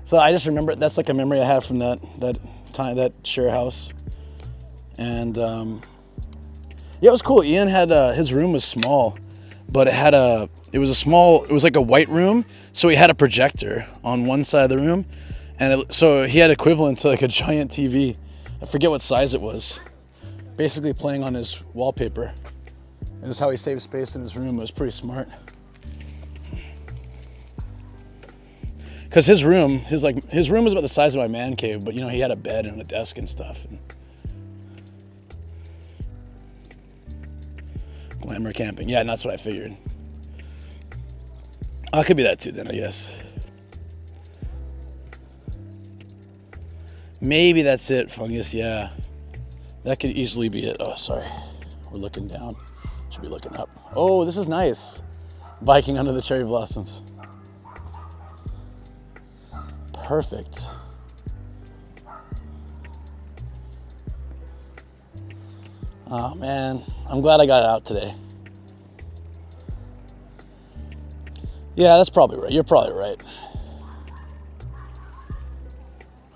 So I just remember, that's like a memory I have from that share house. And yeah, it was cool. Ian had, his room was small, but it was like a white room. So he had a projector on one side of the room. And so he had equivalent to like a giant TV. I forget what size it was. Basically playing on his wallpaper. And that's how he saved space in his room. It was pretty smart. Because his room was about the size of my man cave, but you know, he had a bed and a desk and stuff. Glamour camping. Yeah, and that's what I figured. Oh, it could be that too then, I guess. Maybe that's it, Fungus, yeah. That could easily be it. Oh, sorry. We're looking down. Should be looking up. Oh, this is nice. Biking under the cherry blossoms. Perfect. Oh man, I'm glad I got out today. Yeah, that's probably right. You're probably right.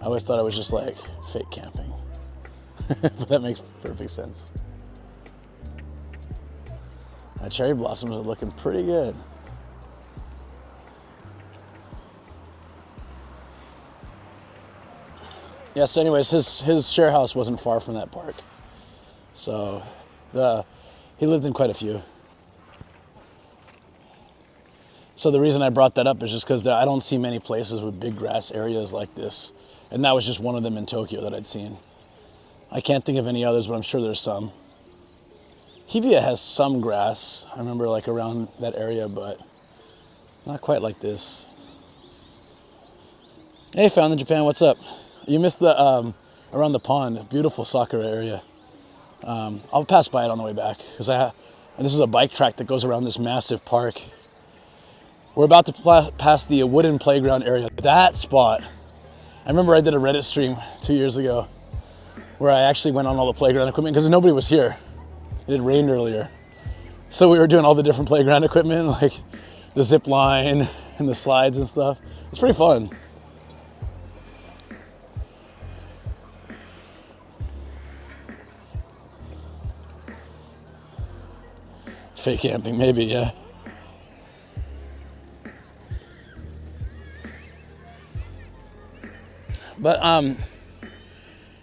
I always thought it was just like fake camping. But that makes perfect sense. Cherry blossoms are looking pretty good. Yeah, so anyways, his share house wasn't far from that park. So he lived in quite a few. So the reason I brought that up is just because I don't see many places with big grass areas like this. And that was just one of them in Tokyo that I'd seen. I can't think of any others, but I'm sure there's some. Hibiya has some grass, I remember like around that area, but not quite like this. Hey, Found in Japan, what's up? You missed the, around the pond, beautiful Sakura area. I'll pass by it on the way back, because and this is a bike track that goes around this massive park. We're about to pass the wooden playground area. That spot, I remember I did a Reddit stream 2 years ago, where I actually went on all the playground equipment, because nobody was here. It had rained earlier. So we were doing all the different playground equipment, like the zip line and the slides and stuff. It's pretty fun. Fake camping, maybe, yeah. But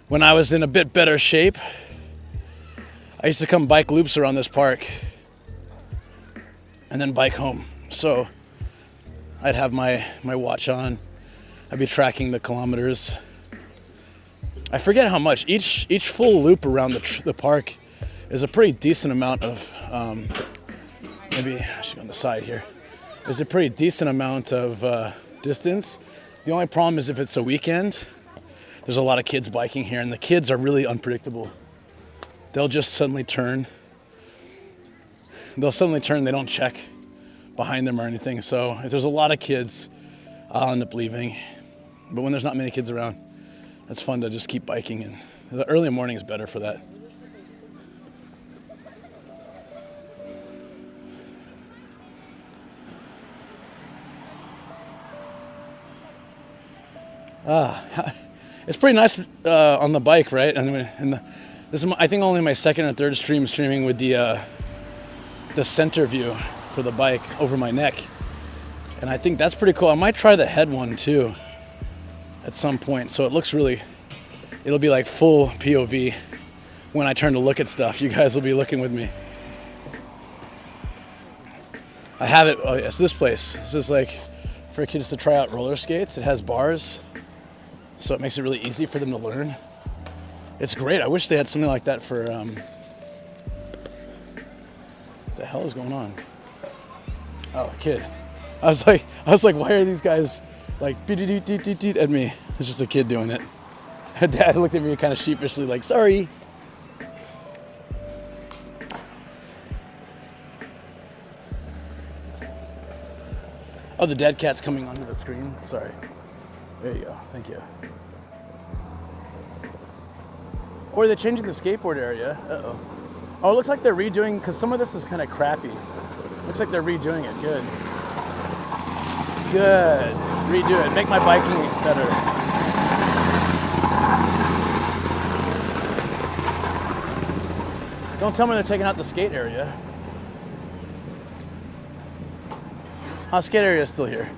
when I was in a bit better shape, I used to come bike loops around this park and then bike home. So I'd have my watch on. I'd be tracking the kilometers. I forget how much. Each full loop around the park is a pretty decent amount of, maybe I should go on the side here. There's a pretty decent amount of distance. The only problem is if it's a weekend, there's a lot of kids biking here, and the kids are really unpredictable. They'll just suddenly turn. They don't check behind them or anything. So if there's a lot of kids, I'll end up leaving. But when there's not many kids around, it's fun to just keep biking, and the early morning is better for that. It's pretty nice on the bike, right? And this is, I think, only my second or third streaming with the center view for the bike over my neck, and I think that's pretty cool. I might try the head one too at some point, so it'll be like full POV when I turn to look at stuff. You guys will be looking with me. I have it. Oh yes, this place. This is like for kids to try out roller skates. It has bars, so it makes it really easy for them to learn. It's great. I wish they had something like that for, what the hell is going on? Oh, a kid. I was like, why are these guys like beep at me? It's just a kid doing it. Dad looked at me kind of sheepishly like, sorry. Oh, the dead cat's coming onto the screen. Sorry. There you go. Thank you. Or they're changing the skateboard area. Uh-oh. Oh, it looks like they're redoing, because some of this is kind of crappy. Looks like they're redoing it. Good. Good. Redo it. Make my biking better. Don't tell me they're taking out the skate area. Oh, skate area is still here.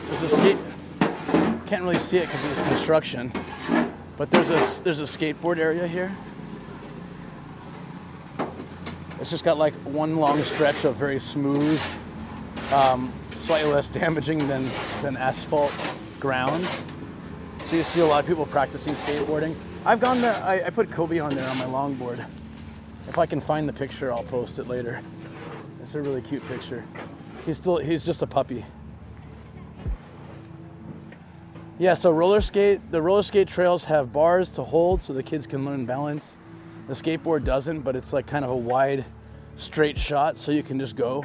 There's a skate. Can't really see it because of this construction, but there's a skateboard area here. It's just got like one long stretch of very smooth, slightly less damaging than asphalt ground. So you see a lot of people practicing skateboarding. I've gone there. I put Kobe on there on my longboard If I can find the picture, I'll post it later. It's a really cute picture. He's just a puppy. Yeah, so the roller skate trails have bars to hold so the kids can learn balance. The skateboard doesn't, but it's like kind of a wide, straight shot so you can just go.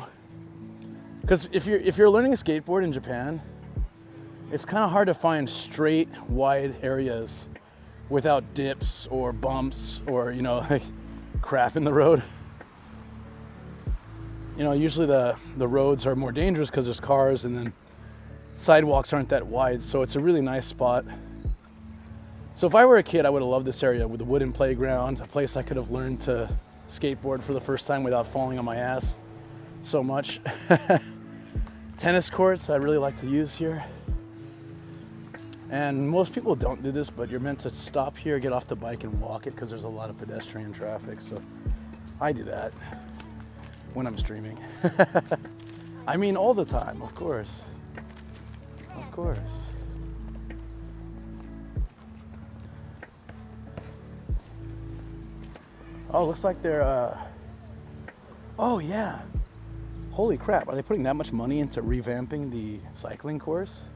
Because if you're learning a skateboard in Japan, it's kind of hard to find straight, wide areas without dips or bumps or, you know, like crap in the road. You know, usually the roads are more dangerous because there's cars, and then sidewalks aren't that wide, so it's a really nice spot. So if I were a kid, I would have loved this area with a wooden playground, a place I could have learned to skateboard for the first time without falling on my ass so much. Tennis courts I really like to use here. And most people don't do this, but you're meant to stop here, get off the bike and walk it because there's a lot of pedestrian traffic, so I do that when I'm streaming. I mean, all the time, of course. Of course. Oh, looks like they're, oh yeah. Holy crap, are they putting that much money into revamping the cycling course?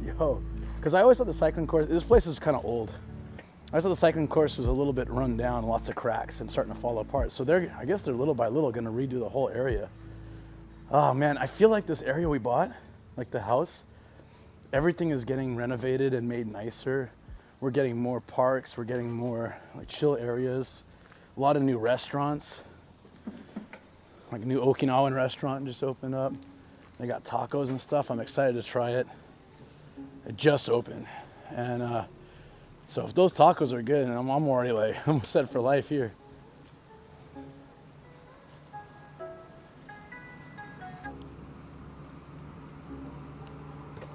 Yo, because I always thought the cycling course, this place is kind of old. I thought the cycling course was a little bit run down, lots of cracks and starting to fall apart. So I guess they're little by little gonna redo the whole area. Oh man, I feel like this area we bought, like the house, everything is getting renovated and made nicer. We're getting more parks, we're getting more like chill areas, a lot of new restaurants. Like a new Okinawan restaurant just opened up. They got tacos and stuff. I'm excited to try it. It just opened. And so if those tacos are good, I'm already like, I'm set for life here.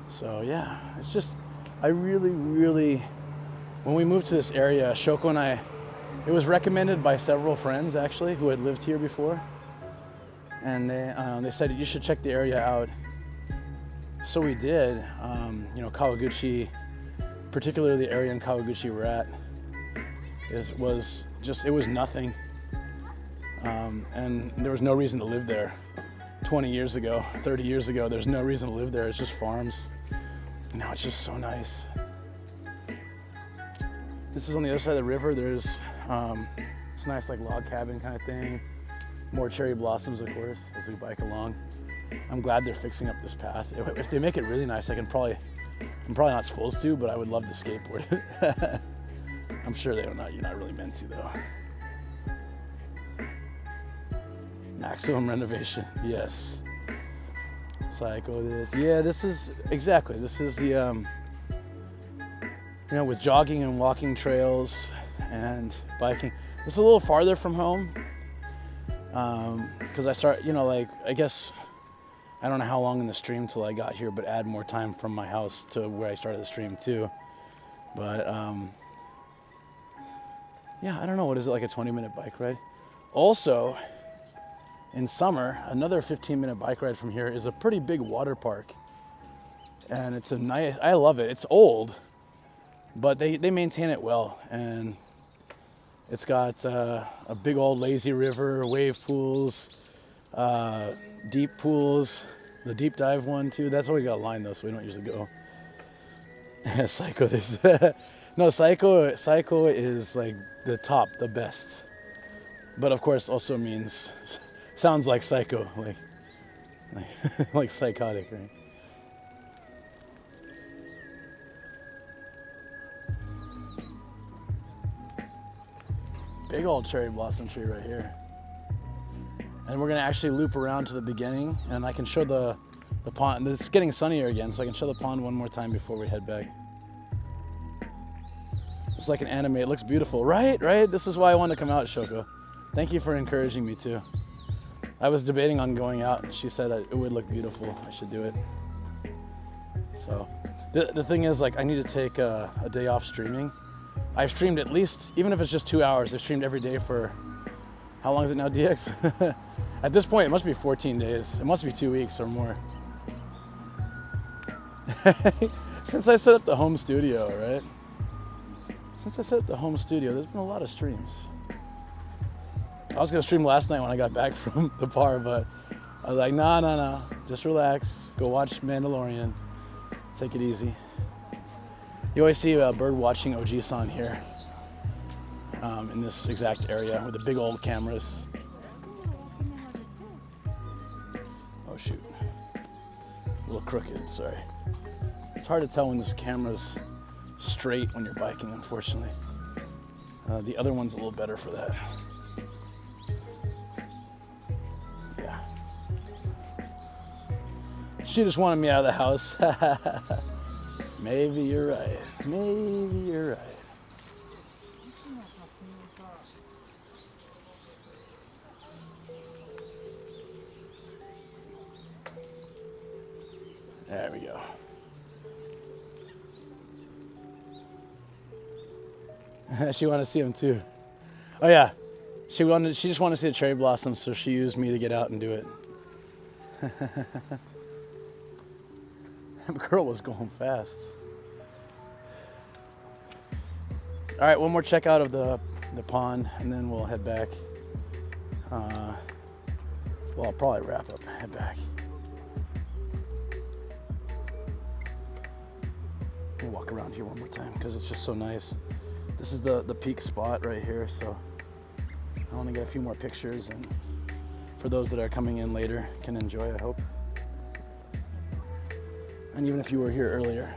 So yeah, it's just, I really, when we moved to this area, Shoko and I, it was recommended by several friends actually who had lived here before. And they said, you should check the area out. So we did. You know, Kawaguchi, particularly the area in Kawaguchi we're at, it was nothing. And there was no reason to live there. 20 years ago, 30 years ago, there's no reason to live there. It's just farms. And now it's just so nice. This is on the other side of the river. There's this nice like log cabin kind of thing. More cherry blossoms, of course, as we bike along. I'm glad they're fixing up this path. If they make it really nice, I'm probably not supposed to, but I would love to skateboard it. I'm sure you're not really meant to though. Maximum renovation, yes. Psycho this. Yeah, this is the, you know, with jogging and walking trails and biking. It's a little farther from home. Because I start, you know, like, I guess, I don't know how long in the stream till I got here, but add more time from my house to where I started the stream too. But, yeah, I don't know, what is it, like a 20-minute bike ride? Also, in summer, another 15-minute bike ride from here is a pretty big water park. And it's a nice, I love it. It's old, but they maintain it well. And it's got a big old lazy river, wave pools, deep pools, the deep dive one too. That's always got a line though, so we don't usually go. Psycho this. No, Psycho is like the top, the best. But of course also means, sounds like psycho, like psychotic, right? Big old cherry blossom tree right here. And we're gonna actually loop around to the beginning, and I can show the pond. It's getting sunnier again, so I can show the pond one more time before we head back. It's like an anime, it looks beautiful, right? This is why I wanted to come out, Shoko. Thank you for encouraging me too. I was debating on going out, and she said that it would look beautiful, I should do it. So, the thing is, like, I need to take a day off streaming. I've streamed at least, even if it's just 2 hours, I've streamed every day for, how long is it now, DX? At this point, it must be 14 days. It must be 2 weeks or more. Since I set up the home studio, right? Since I set up the home studio, there's been a lot of streams. I was gonna stream last night when I got back from the bar, but I was like, no, just relax. Go watch Mandalorian. Take it easy. You always see bird watching OG-san here in this exact area with the big old cameras. Oh shoot, a little crooked, sorry. It's hard to tell when this camera's straight when you're biking, unfortunately. The other one's a little better for that. Yeah. She just wanted me out of the house. Maybe you're right. Maybe you're right. There we go. She wanted to see them too. Oh yeah, she just wanted to see the cherry blossoms, so she used me to get out and do it. That girl was going fast. All right, one more check out of the pond, and then we'll head back. Well, I'll probably wrap up, head back. We'll walk around here one more time because it's just so nice. This is the peak spot right here, so I want to get a few more pictures, and for those that are coming in later can enjoy, I hope. And even if you were here earlier,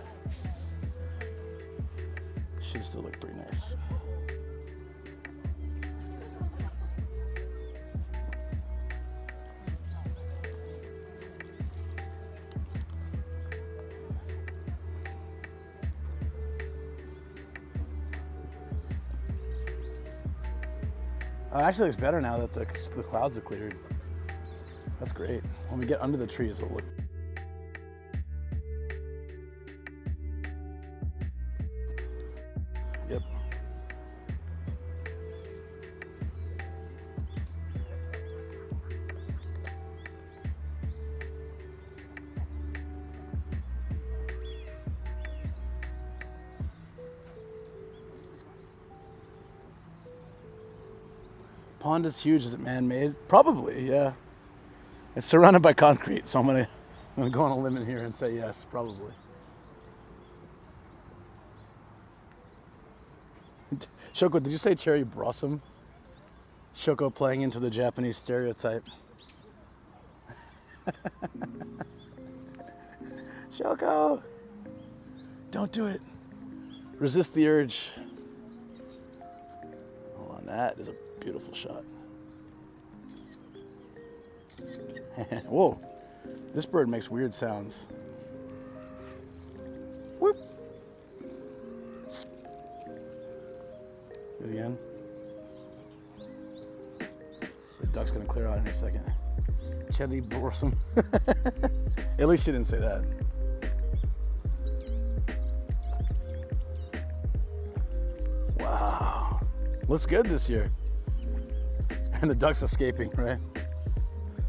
it should still look pretty nice. It actually looks better now that the clouds are cleared. That's great. When we get under the trees, it'll look. Yep. Pond is huge. Is it man-made? Probably, yeah. It's surrounded by concrete, so I'm gonna go on a limb in here and say yes, probably. Shoko, did you say cherry blossom? Shoko playing into the Japanese stereotype. Shoko, don't do it. Resist the urge. Hold on, that is a beautiful shot. Whoa, this bird makes weird sounds. Whoop. Do it again. The duck's gonna clear out in a second. Cherry blossom. At least she didn't say that. Wow, looks good this year. And the duck's escaping, right?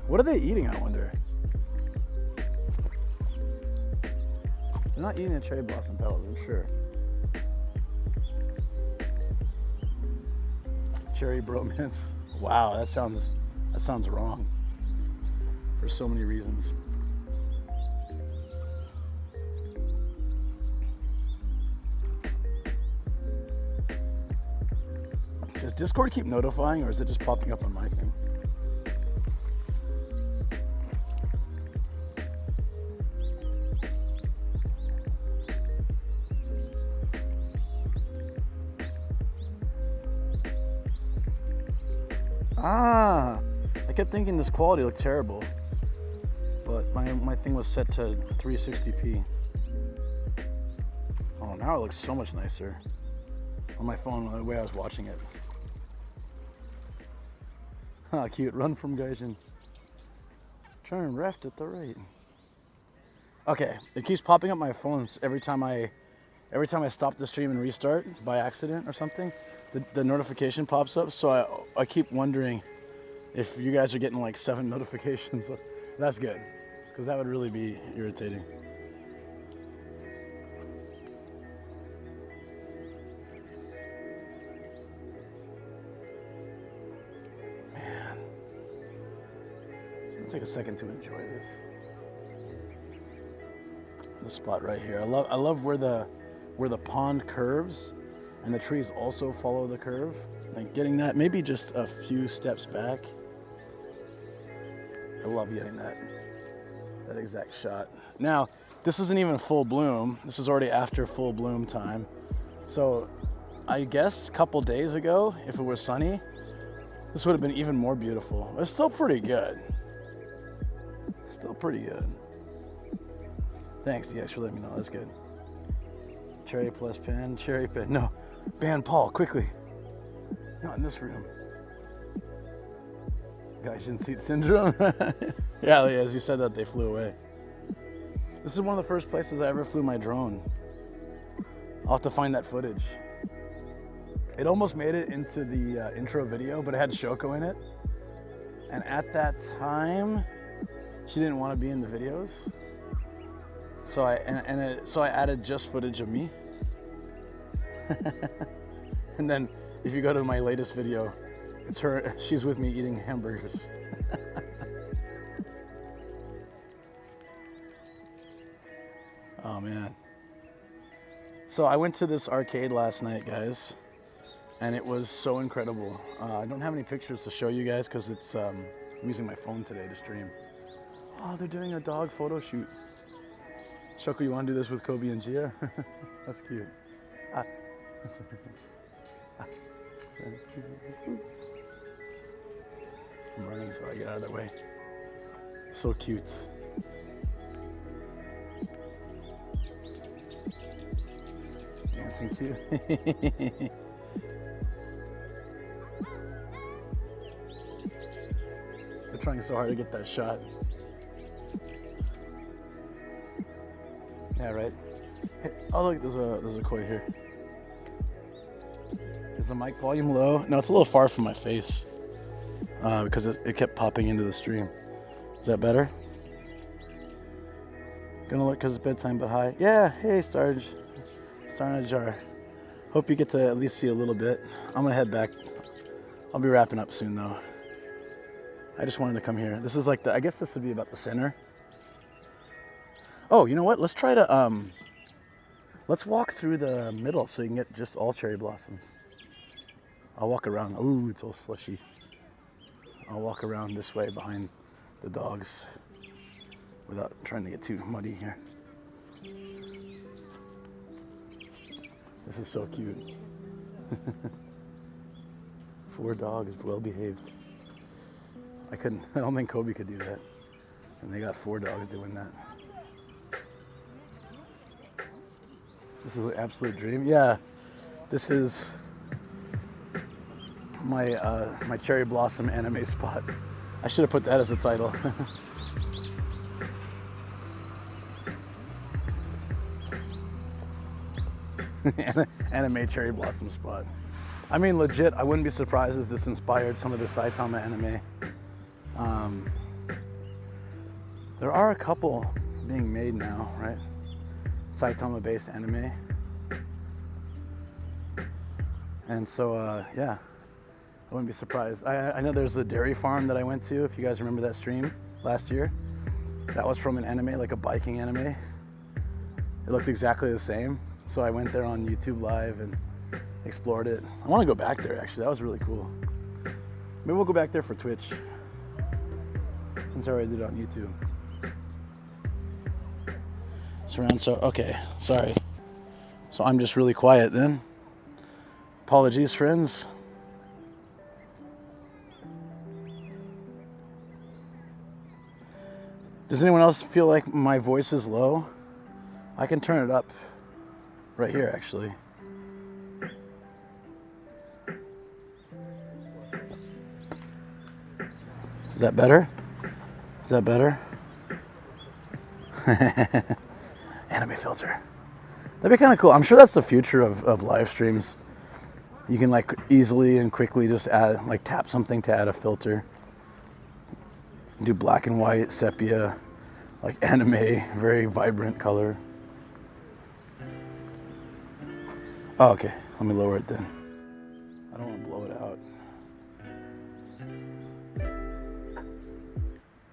What are they eating, I wonder? They're not eating a cherry blossom pellet, I'm sure. Cherry bromance. Wow, that sounds wrong for so many reasons. Does Discord keep notifying, or is it just popping up on my thing? Ah, I kept thinking this quality looked terrible, but my thing was set to 360p. Oh, now it looks so much nicer on my phone the way I was watching it. Ah, cute. Run from Gaijin. Turn left at the right. Okay, it keeps popping up my phones every time I stop the stream and restart by accident or something. The notification pops up, so I keep wondering if you guys are getting like 7 notifications. That's good, because that would really be irritating. Man, take a second to enjoy this. The spot right here. I love where the pond curves and the trees also follow the curve. Like getting that maybe just a few steps back. I love getting that exact shot. Now, this isn't even full bloom. This is already after full bloom time. So I guess a couple days ago, if it was sunny, this would have been even more beautiful. It's still pretty good. Still pretty good. Thanks, DX, for letting me know. That's good. Cherry plus pen, cherry pen. No, ban Paul, quickly. Not in this room. Gaijin seat syndrome. Yeah, as you said that, they flew away. This is one of the first places I ever flew my drone. I'll have to find that footage. It almost made it into the intro video, but it had Shoko in it. And at that time, she didn't want to be in the videos. So I added just footage of me. And then if you go to my latest video, it's her, she's with me eating hamburgers. Oh man. So I went to this arcade last night, guys, and it was so incredible. I don't have any pictures to show you guys because it's I'm using my phone today to stream. Oh, they're doing a dog photo shoot. Shoko, you want to do this with Kobe and Gia? That's cute. Ah. I'm running so I get out of their way. So cute. Dancing too. They're trying so hard to get that shot. Yeah, right. Hey, oh look, there's a koi here. Is the mic volume low? No, it's a little far from my face because it kept popping into the stream. Is that better? Gonna look because it's bedtime, but hi. Yeah, hey Starge. Sarnajar. Hope you get to at least see a little bit. I'm gonna head back. I'll be wrapping up soon though. I just wanted to come here. This is like I guess this would be about the center. Oh, you know what? Let's try to let's walk through the middle so you can get just all cherry blossoms. I'll walk around. Ooh, it's all slushy. I'll walk around this way behind the dogs without trying to get too muddy here. This is so cute. 4 dogs, well behaved. I don't think Kobe could do that. And they got 4 dogs doing that. This is an absolute dream. Yeah, this is my cherry blossom anime spot. I should have put that as a title. Anime cherry blossom spot. I mean, legit, I wouldn't be surprised if this inspired some of the Saitama anime. There are a couple being made now, right? Saitama-based anime. And so, yeah, I wouldn't be surprised. I know there's a dairy farm that I went to, if you guys remember that stream last year. That was from an anime, like a biking anime. It looked exactly the same. So I went there on YouTube Live and explored it. I want to go back there, actually. That was really cool. Maybe we'll go back there for Twitch, since I already did it on YouTube. Okay, sorry. So I'm just really quiet then. Apologies, friends. Does anyone else feel like my voice is low? I can turn it up right here, actually. Is that better? Is that better? Anime filter. That'd be kind of cool. I'm sure that's the future of live streams. You can like easily and quickly just add, like tap something to add a filter. Do black and white, sepia, like anime, very vibrant color. Oh, okay. Let me lower it then. I don't want to blow it out.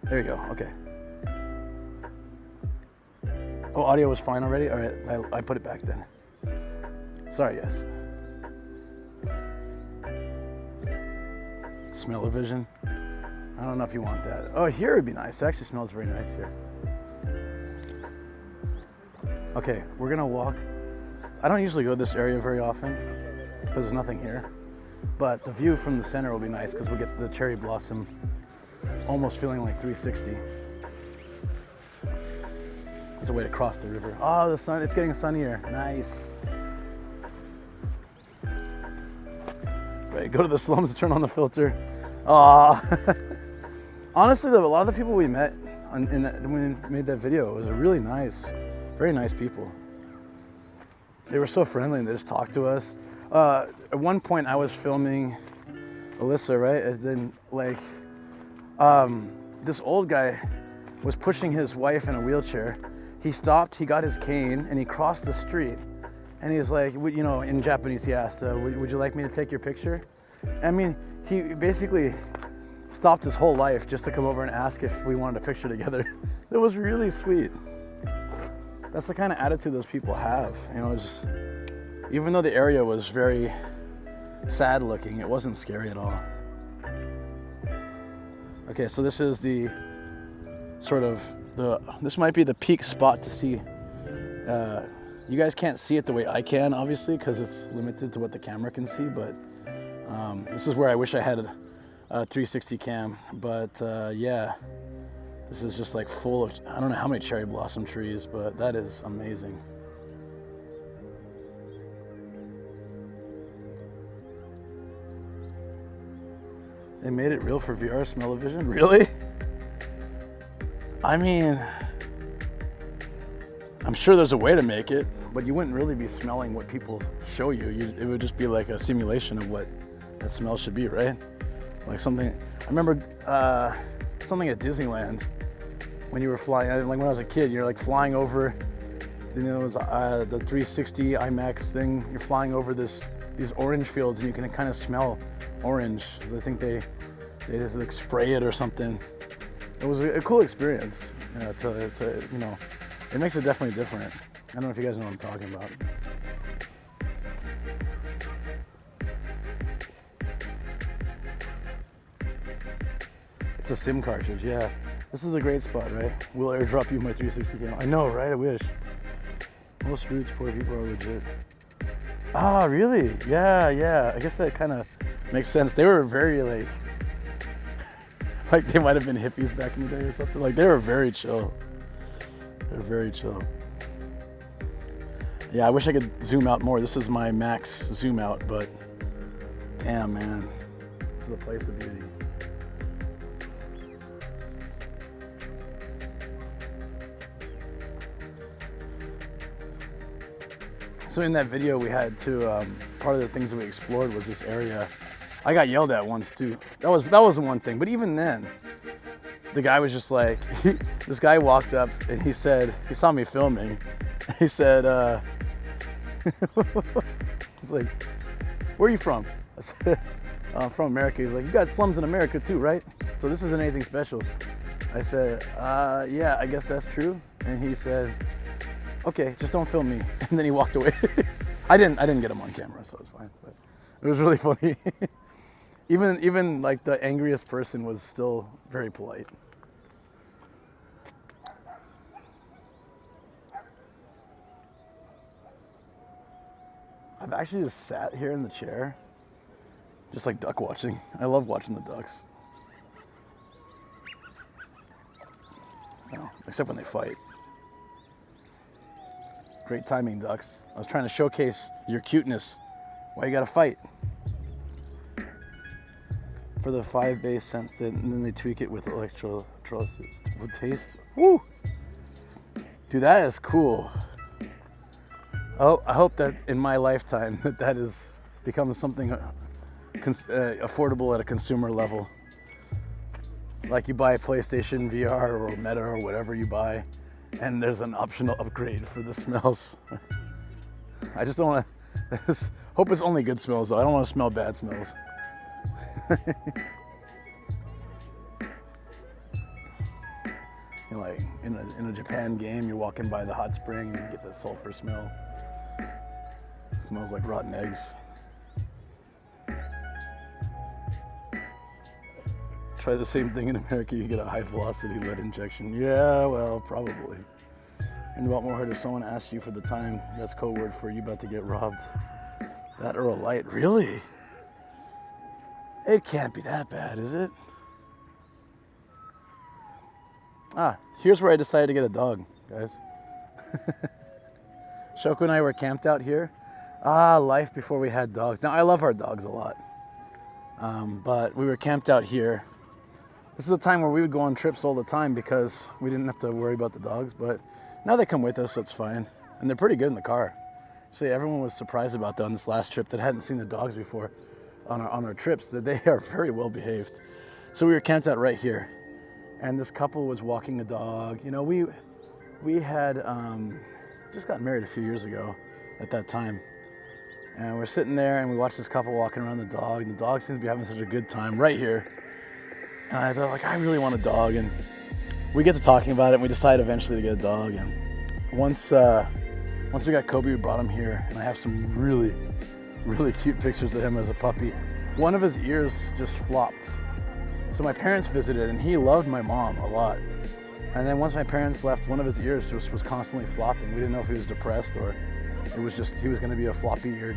There you go. Okay. Oh, audio was fine already? All right, I put it back then. Sorry, guys. Smell-o-vision. I don't know if you want that. Oh, here would be nice. It actually smells very nice here. Okay, we're gonna walk. I don't usually go to this area very often because there's nothing here. But the view from the center will be nice because we'll get the cherry blossom almost feeling like 360. It's a way to cross the river. Oh, the sun, it's getting sunnier. Nice. Right, go to the slums, turn on the filter. Honestly, though, a lot of the people we met when we made that video, it was a really nice, very nice people. They were so friendly and they just talked to us. At one point I was filming Alyssa, right? And then like, this old guy was pushing his wife in a wheelchair. He stopped, he got his cane and he crossed the street. And he's like, you know, in Japanese he asked, would you like me to take your picture? I mean, he basically stopped his whole life just to come over and ask if we wanted a picture together. It was really sweet. That's the kind of attitude those people have. You know, just, even though the area was very sad looking, it wasn't scary at all. Okay, so this is the sort of this might be the peak spot to see. You guys can't see it the way I can, obviously, because it's limited to what the camera can see, but this is where I wish I had a 360 cam. But yeah, this is just like full of, I don't know how many cherry blossom trees, but that is amazing. They made it real for VR smell-o-vision? Really? I mean, I'm sure there's a way to make it, but you wouldn't really be smelling what people show you. It would just be like a simulation of what that smell should be, right? Like something, I remember something at Disneyland when you were flying, like when I was a kid, you're like flying over, you know, it was, the 360 IMAX thing. You're flying over these orange fields and you can kind of smell orange. I think they just like spray it or something. It was a cool experience, to you know, it makes it definitely different. I don't know if you guys know what I'm talking about. It's a SIM cartridge, yeah. This is a great spot, right? We'll airdrop you my 360 camera. I know, right? I wish. Most roots poor people are legit. Ah, really? Yeah. I guess that kind of makes sense. They were very like they might have been hippies back in the day or something. Like they were very chill. They're very chill. Yeah, I wish I could zoom out more. This is my max zoom out, but damn, man. This is a place of beauty. So in that video we had to, part of the things that we explored was this area. I got yelled at once too. That wasn't one thing, but even then, the guy was just like, this guy walked up and he said, he saw me filming. He said, he's like, where are you from? I said, I'm from America. He's like, you got slums in America too, right? So this isn't anything special. I said, yeah, I guess that's true. And he said, okay, just don't film me. And then he walked away. I didn't get him on camera, so it's fine. But it was really funny. Even like the angriest person was still very polite. I've actually just sat here in the chair, just like duck watching. I love watching the ducks. No, except when they fight. Great timing, ducks. I was trying to showcase your cuteness. Why you gotta fight? For the 5 base scents, and then they tweak it with electrolysis. With taste. Woo! Dude, that is cool. Oh, I hope that in my lifetime that is becomes something affordable at a consumer level. Like you buy a PlayStation VR or Meta or whatever you buy, and there's an optional upgrade for the smells. I just don't want to, hope it's only good smells though. I don't want to smell bad smells. in a Japan game, you're walking by the hot spring and you get the sulfur smell. It smells like rotten eggs. Try the same thing in America, you get a high velocity lead injection. Yeah, well, probably. And what more hurt if someone asks you for the time? That's code word for you about to get robbed. That or a light, really? It can't be that bad, is it? Ah, here's where I decided to get a dog, guys. Shoko and I were camped out here. Ah, life before we had dogs. Now, I love our dogs a lot. But we were camped out here. This is a time where we would go on trips all the time because we didn't have to worry about the dogs, but now they come with us, so it's fine. And they're pretty good in the car. See, everyone was surprised about that on this last trip that hadn't seen the dogs before on our trips, that they are very well behaved. So we were camped out right here, and this couple was walking a dog. You know, we had just got married a few years ago at that time. And we're sitting there and we watched this couple walking around the dog, and the dog seems to be having such a good time right here. And I thought, like, I really want a dog. And we get to talking about it, and we decided eventually to get a dog. And once we got Kobe, we brought him here, and I have some really, really cute pictures of him as a puppy. One of his ears just flopped. So my parents visited, and he loved my mom a lot. And then once my parents left, one of his ears just was constantly flopping. We didn't know if he was depressed or it was just, he was gonna be a floppy-eared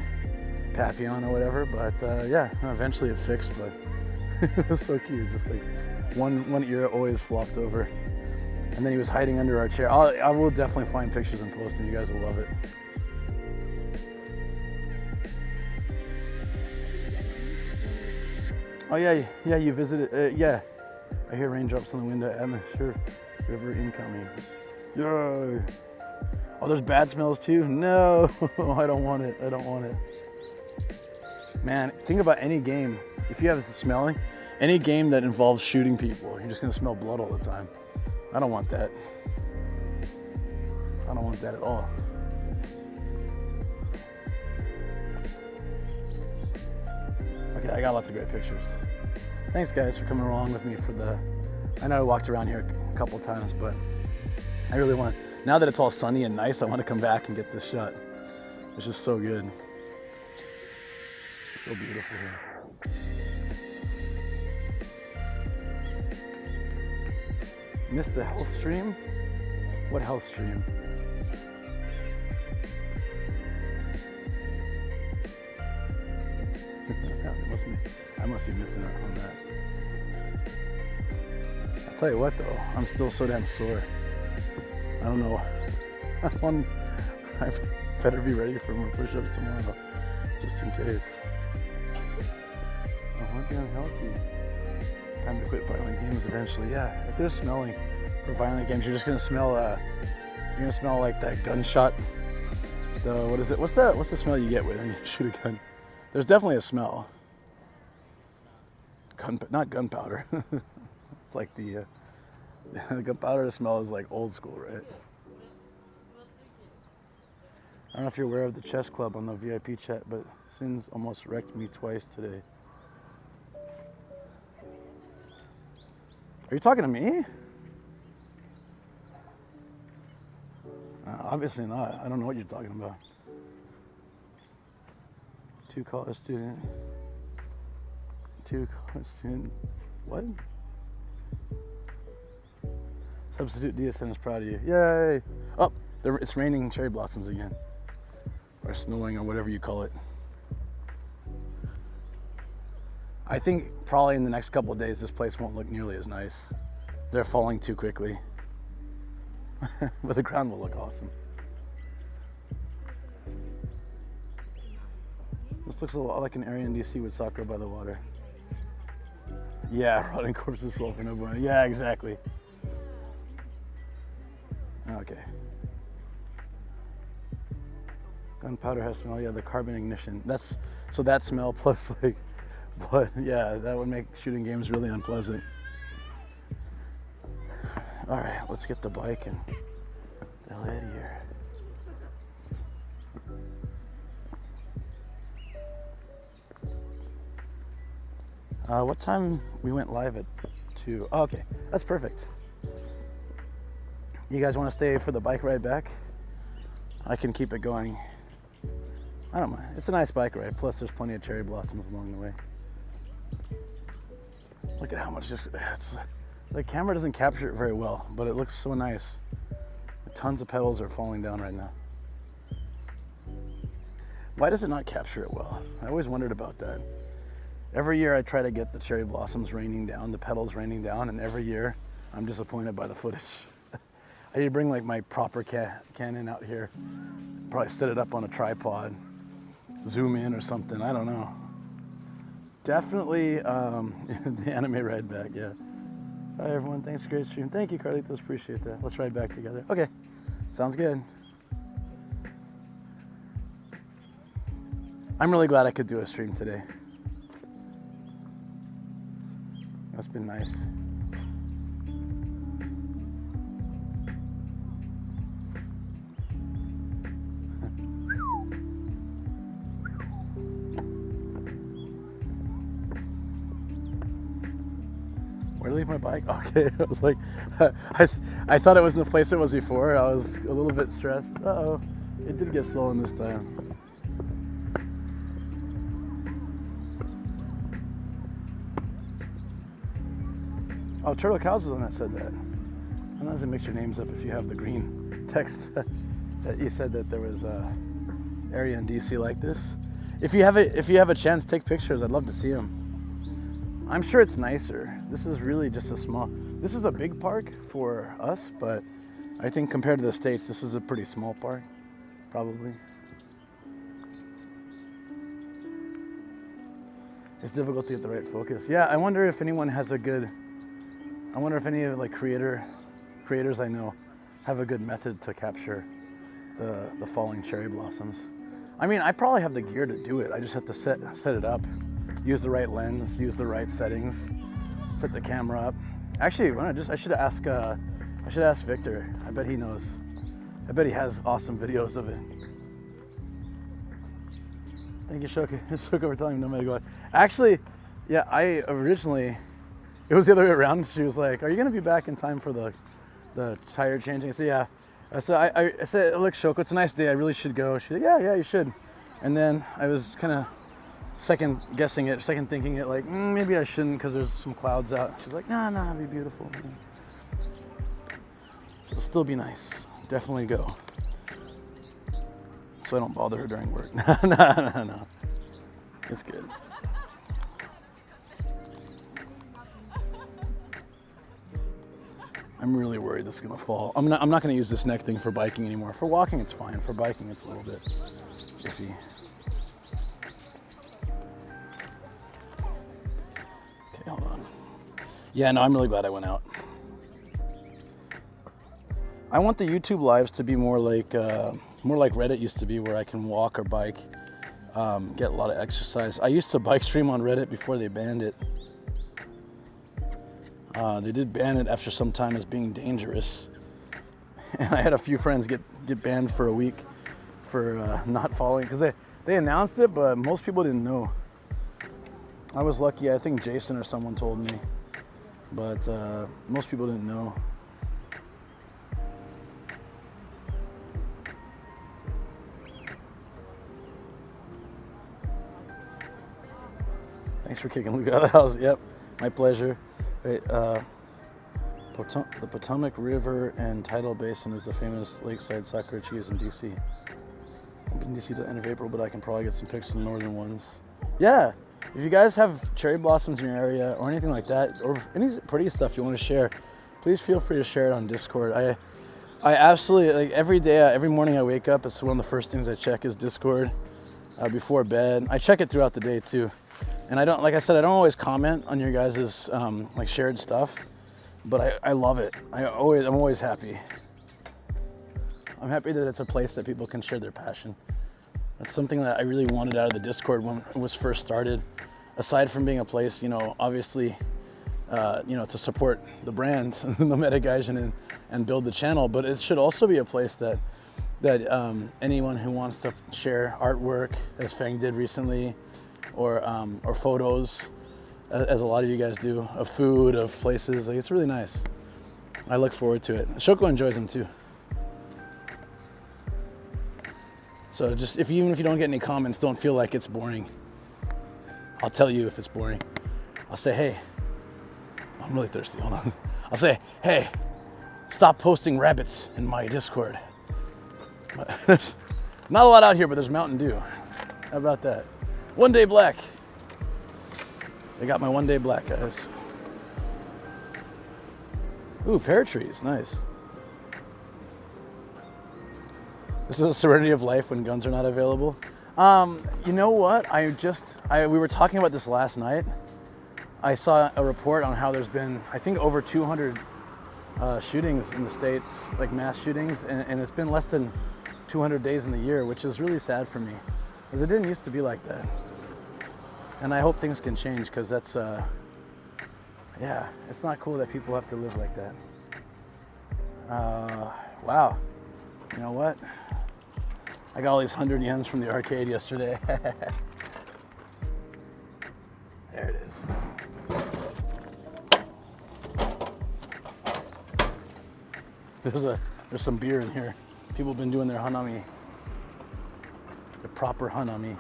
Papillon or whatever. But yeah, eventually it fixed, but it was so cute. Just like one ear always flopped over. And then he was hiding under our chair. I will definitely find pictures and post them. You guys will love it. Oh yeah, you visited, yeah. I hear raindrops on the window. I'm sure river incoming. Yay. Oh, there's bad smells too? No, I don't want it, I don't want it. Man, think about any game. If you have the smelling, any game that involves shooting people, you're just gonna smell blood all the time. I don't want that. I don't want that at all. Okay, I got lots of great pictures. Thanks guys for coming along with me for the, I know I walked around here a couple times, but I really want, now that it's all sunny and nice, I want to come back and get this shot. It's just so good. It's so beautiful here. Missed the health stream? What health stream? I must be missing out on that. I'll tell you what though, I'm still so damn sore. I don't know. I better be ready for more push-ups tomorrow, just in case. I want to be unhealthy. Time to quit violent games eventually. Yeah, if there's smelling for violent games, you're just gonna smell. You're gonna smell like that gunshot. The what is it? What's the smell you get when you shoot a gun? There's definitely a smell. Not gunpowder. It's like the gunpowder smell is like old school, right? I don't know if you're aware of the chess club on the VIP chat, but Sins almost wrecked me twice today. Are you talking to me? Obviously not. I don't know what you're talking about. 2 college student. What? Substitute DSN is proud of you. Yay! Oh, it's raining cherry blossoms again. Or snowing or whatever you call it. I think probably in the next couple of days this place won't look nearly as nice. They're falling too quickly. But the ground will look awesome. This looks a lot like an area in DC with Sakura by the water. Yeah, rotting corpses sold for no bueno. Yeah, exactly. Okay. Gunpowder has smell. Yeah, the carbon ignition. So that smell plus like, but yeah, that would make shooting games really unpleasant. All right, let's get the bike and the hell out of here. What time we went live at 2? Oh, okay, that's perfect. You guys want to stay for the bike ride back? I can keep it going. I don't mind. It's a nice bike ride. Plus, there's plenty of cherry blossoms along the way. Look at how much the camera doesn't capture it very well, but it looks so nice. Tons of petals are falling down right now. Why does it not capture it well? I always wondered about that. Every year I try to get the cherry blossoms raining down, the petals raining down, and every year I'm disappointed by the footage. I need to bring like my proper Canon out here, probably set it up on a tripod, zoom in or something, I don't know. Definitely the anime ride back, yeah. Hi everyone, thanks, great stream. Thank you, Carlitos, appreciate that. Let's ride back together. Okay, sounds good. I'm really glad I could do a stream today. That's been nice. Where to leave my bike? Okay, I was like, I thought it was in the place it was before. I was a little bit stressed. Uh-oh, it did get stolen this time. Oh, Turtle Cows is the one that said that. Sometimes it mix your names up if you have the green text that you said that there was a area in DC like this. If you have a chance, take pictures. I'd love to see them. I'm sure it's nicer. This is really just this is a big park for us, but I think compared to the States, this is a pretty small park, probably. It's difficult to get the right focus. Yeah, I wonder if anyone has I wonder if any of like creators I know have a good method to capture the falling cherry blossoms. I mean, I probably have the gear to do it. I just have to set it up. Use the right lens, use the right settings, set the camera up. Actually, I should ask Victor. I bet he knows. I bet he has awesome videos of it. Thank you, Shoka. Shoka for telling me no matter what. Actually, yeah, it was the other way around. She was like, "Are you gonna be back in time for the tire changing?" I said, "Yeah." I said, "Look, Shoko, it's a nice day. I really should go." She's like, "Yeah, you should." And then I was kind of second thinking it, like maybe I shouldn't because there's some clouds out. She's like, "Nah, it'll be beautiful." So it'll still be nice. Definitely go. So I don't bother her during work. No. It's good. I'm really worried this is gonna fall. I'm not gonna use this neck thing for biking anymore. For walking, it's fine. For biking, it's a little bit iffy. Okay, hold on. Yeah, no, I'm really glad I went out. I want the YouTube lives to be more like Reddit used to be, where I can walk or bike, get a lot of exercise. I used to bike stream on Reddit before they banned it. They did ban it after some time as being dangerous. And I had a few friends get banned for a week for not following, because they announced it, but most people didn't know. I was lucky. I think Jason or someone told me, but most people didn't know. Thanks for kicking Luke out of the house. Yep, my pleasure. Wait, the Potomac River and Tidal Basin is the famous lakeside Sakura cheese in DC. I'm in DC to the end of April, but I can probably get some pictures of the northern ones. Yeah, if you guys have cherry blossoms in your area or anything like that, or any pretty stuff you want to share, please feel free to share it on Discord. I absolutely, like every day, every morning I wake up, it's one of the first things I check is Discord before bed. I check it throughout the day too. And I don't, like I said, I don't always comment on your guys' like shared stuff, but I love it. I'm always happy. I'm happy that it's a place that people can share their passion. That's something that I really wanted out of the Discord when it was first started. Aside from being a place, obviously, to support the brand, the Meta Gaijin, and build the channel, but it should also be a place that anyone who wants to share artwork, as Fang did recently, or photos, as a lot of you guys do, of food, of places. Like, it's really nice. I look forward to it. Shoko enjoys them too. So just even if you don't get any comments, don't feel like it's boring. I'll tell you if it's boring. I'll say, hey, I'm really thirsty, hold on. I'll say, hey, stop posting rabbits in my Discord. There's not a lot out here, but there's Mountain Dew. How about that? One Day Black. I got my One Day Black, guys. Ooh, pear trees, nice. This is a serenity of life when guns are not available. You know what? We were talking about this last night. I saw a report on how there's been, I think, over 200 shootings in the States, like mass shootings, and it's been less than 200 days in the year, which is really sad for me, because it didn't used to be like that. And I hope things can change, because that's, yeah, it's not cool that people have to live like that. Wow. You know what? I got all these 100 yens from the arcade yesterday. There it is. There's some beer in here. People have been doing their hanami. The proper hanami.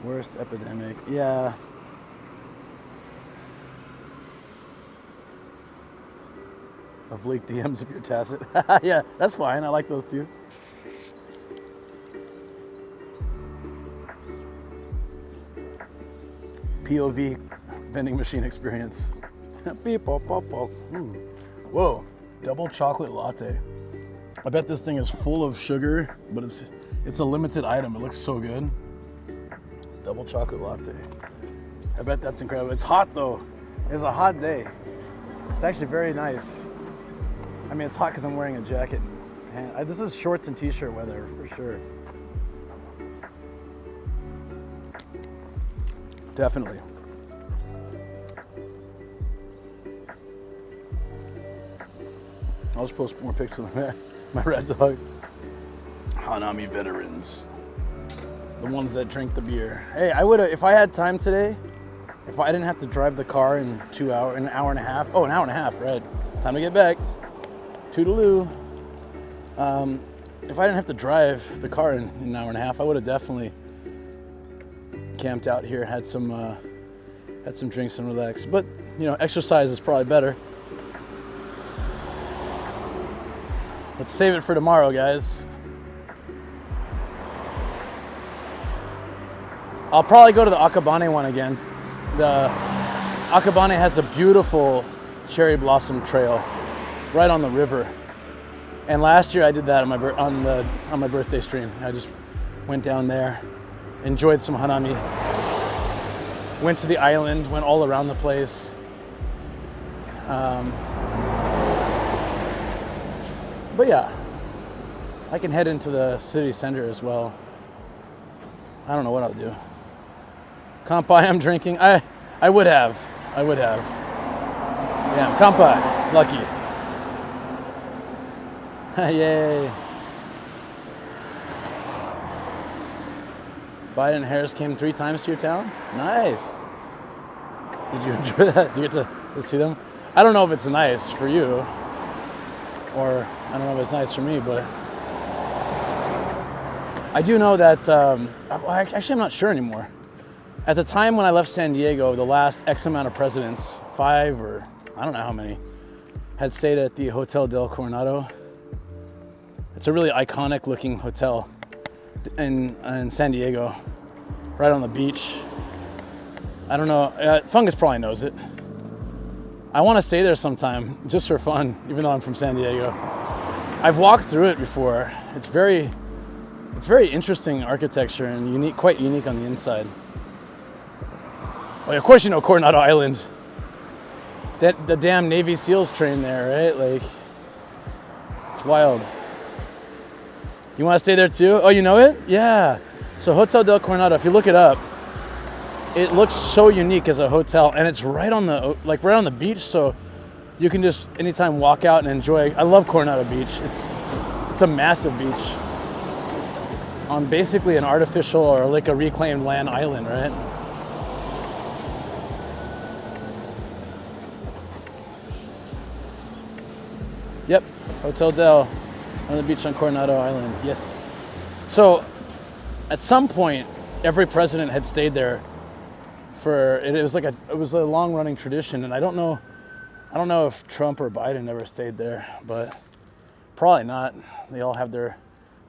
Worst epidemic. Yeah. Of leaked DMs if you're tacit. Yeah, that's fine. I like those too. POV vending machine experience. Beep, pop, pop, pop. Whoa, double chocolate latte. I bet this thing is full of sugar, but it's a limited item. It looks so good. Double chocolate latte. I bet that's incredible. It's hot though. It's a hot day. It's actually very nice. I mean, it's hot because I'm wearing a jacket. This is shorts and t-shirt weather for sure. Definitely. I'll just post more pics of my red dog. Hanami veterans. The ones that drink the beer. Hey, I would have, if I had time today, if I didn't have to drive the car in an hour and a half. Oh, an hour and a half, right. Time to get back. Toodaloo. If I didn't have to drive the car in an hour and a half, I would have definitely camped out here, had some drinks and relaxed. But, you know, exercise is probably better. Let's save it for tomorrow, guys. I'll probably go to the Akabane one again. The Akabane has a beautiful cherry blossom trail right on the river. And last year I did that on my birthday stream. I just went down there, enjoyed some hanami, went to the island, went all around the place. But yeah, I can head into the city center as well. I don't know what I'll do. Kampai, I'm drinking. I would have. Yeah, kampai, lucky. Yay. Biden and Harris came 3 times to your town? Nice. Did you enjoy that? Did you get to see them? I don't know if it's nice for you, or I don't know if it's nice for me, but I do know that, actually I'm not sure anymore. At the time when I left San Diego, the last X amount of presidents, 5 or I don't know how many, had stayed at the Hotel del Coronado. It's a really iconic looking hotel in San Diego, right on the beach. I don't know, Fungus probably knows it. I want to stay there sometime, just for fun, even though I'm from San Diego. I've walked through it before. It's very interesting architecture and unique, quite unique on the inside. Well, of course you know Coronado Island. The damn Navy SEALs train there, right? Like, it's wild. You want to stay there too? Oh, you know it? Yeah. So Hotel del Coronado, if you look it up, it looks so unique as a hotel, and it's right on the beach, so you can just anytime walk out and enjoy. I love Coronado Beach. It's a massive beach on basically an artificial or like a reclaimed land island, right? Hotel Del on the beach on Coronado Island. Yes. So at some point, every president had stayed there for, it was a long running tradition. And I don't know if Trump or Biden ever stayed there, but probably not. They all have their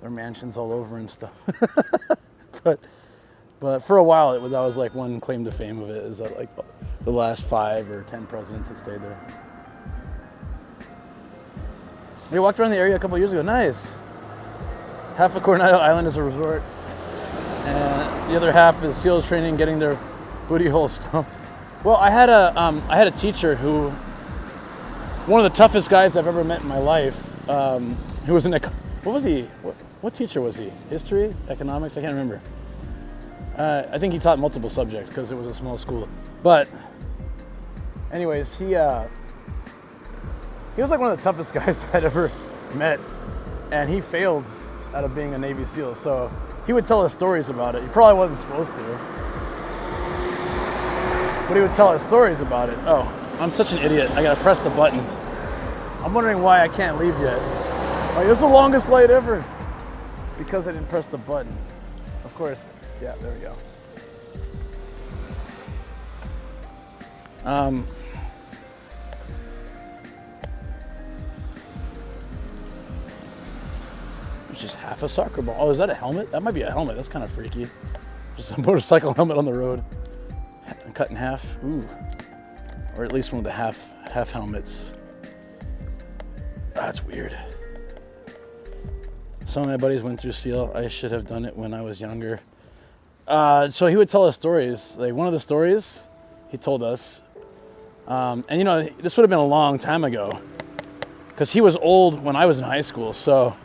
mansions all over and stuff. But for a while, that was like one claim to fame of it, is that like the last 5 or 10 presidents had stayed there. We walked around the area a couple years ago. Nice. Half of Coronado Island is a resort, and the other half is SEALs training, getting their booty holes stumped. Well, I had a teacher who, one of the toughest guys I've ever met in my life, who was what teacher was he? History, economics? I can't remember. I think he taught multiple subjects because it was a small school. But anyways, he was like one of the toughest guys I'd ever met, and he failed out of being a Navy SEAL. So he would tell us stories about it. He probably wasn't supposed to, but he would tell us stories about it. Oh, I'm such an idiot. I gotta press the button. I'm wondering why I can't leave yet. Like, this is the longest light ever. Because I didn't press the button. Of course. Yeah, there we go. It's just half a soccer ball. Oh, is that a helmet? That might be a helmet. That's kind of freaky. Just a motorcycle helmet on the road. Cut in half. Ooh. Or at least one of the half helmets. That's weird. Some of my buddies went through SEAL. I should have done it when I was younger. So he would tell us stories. Like, one of the stories he told us, and you know, this would have been a long time ago, because he was old when I was in high school. So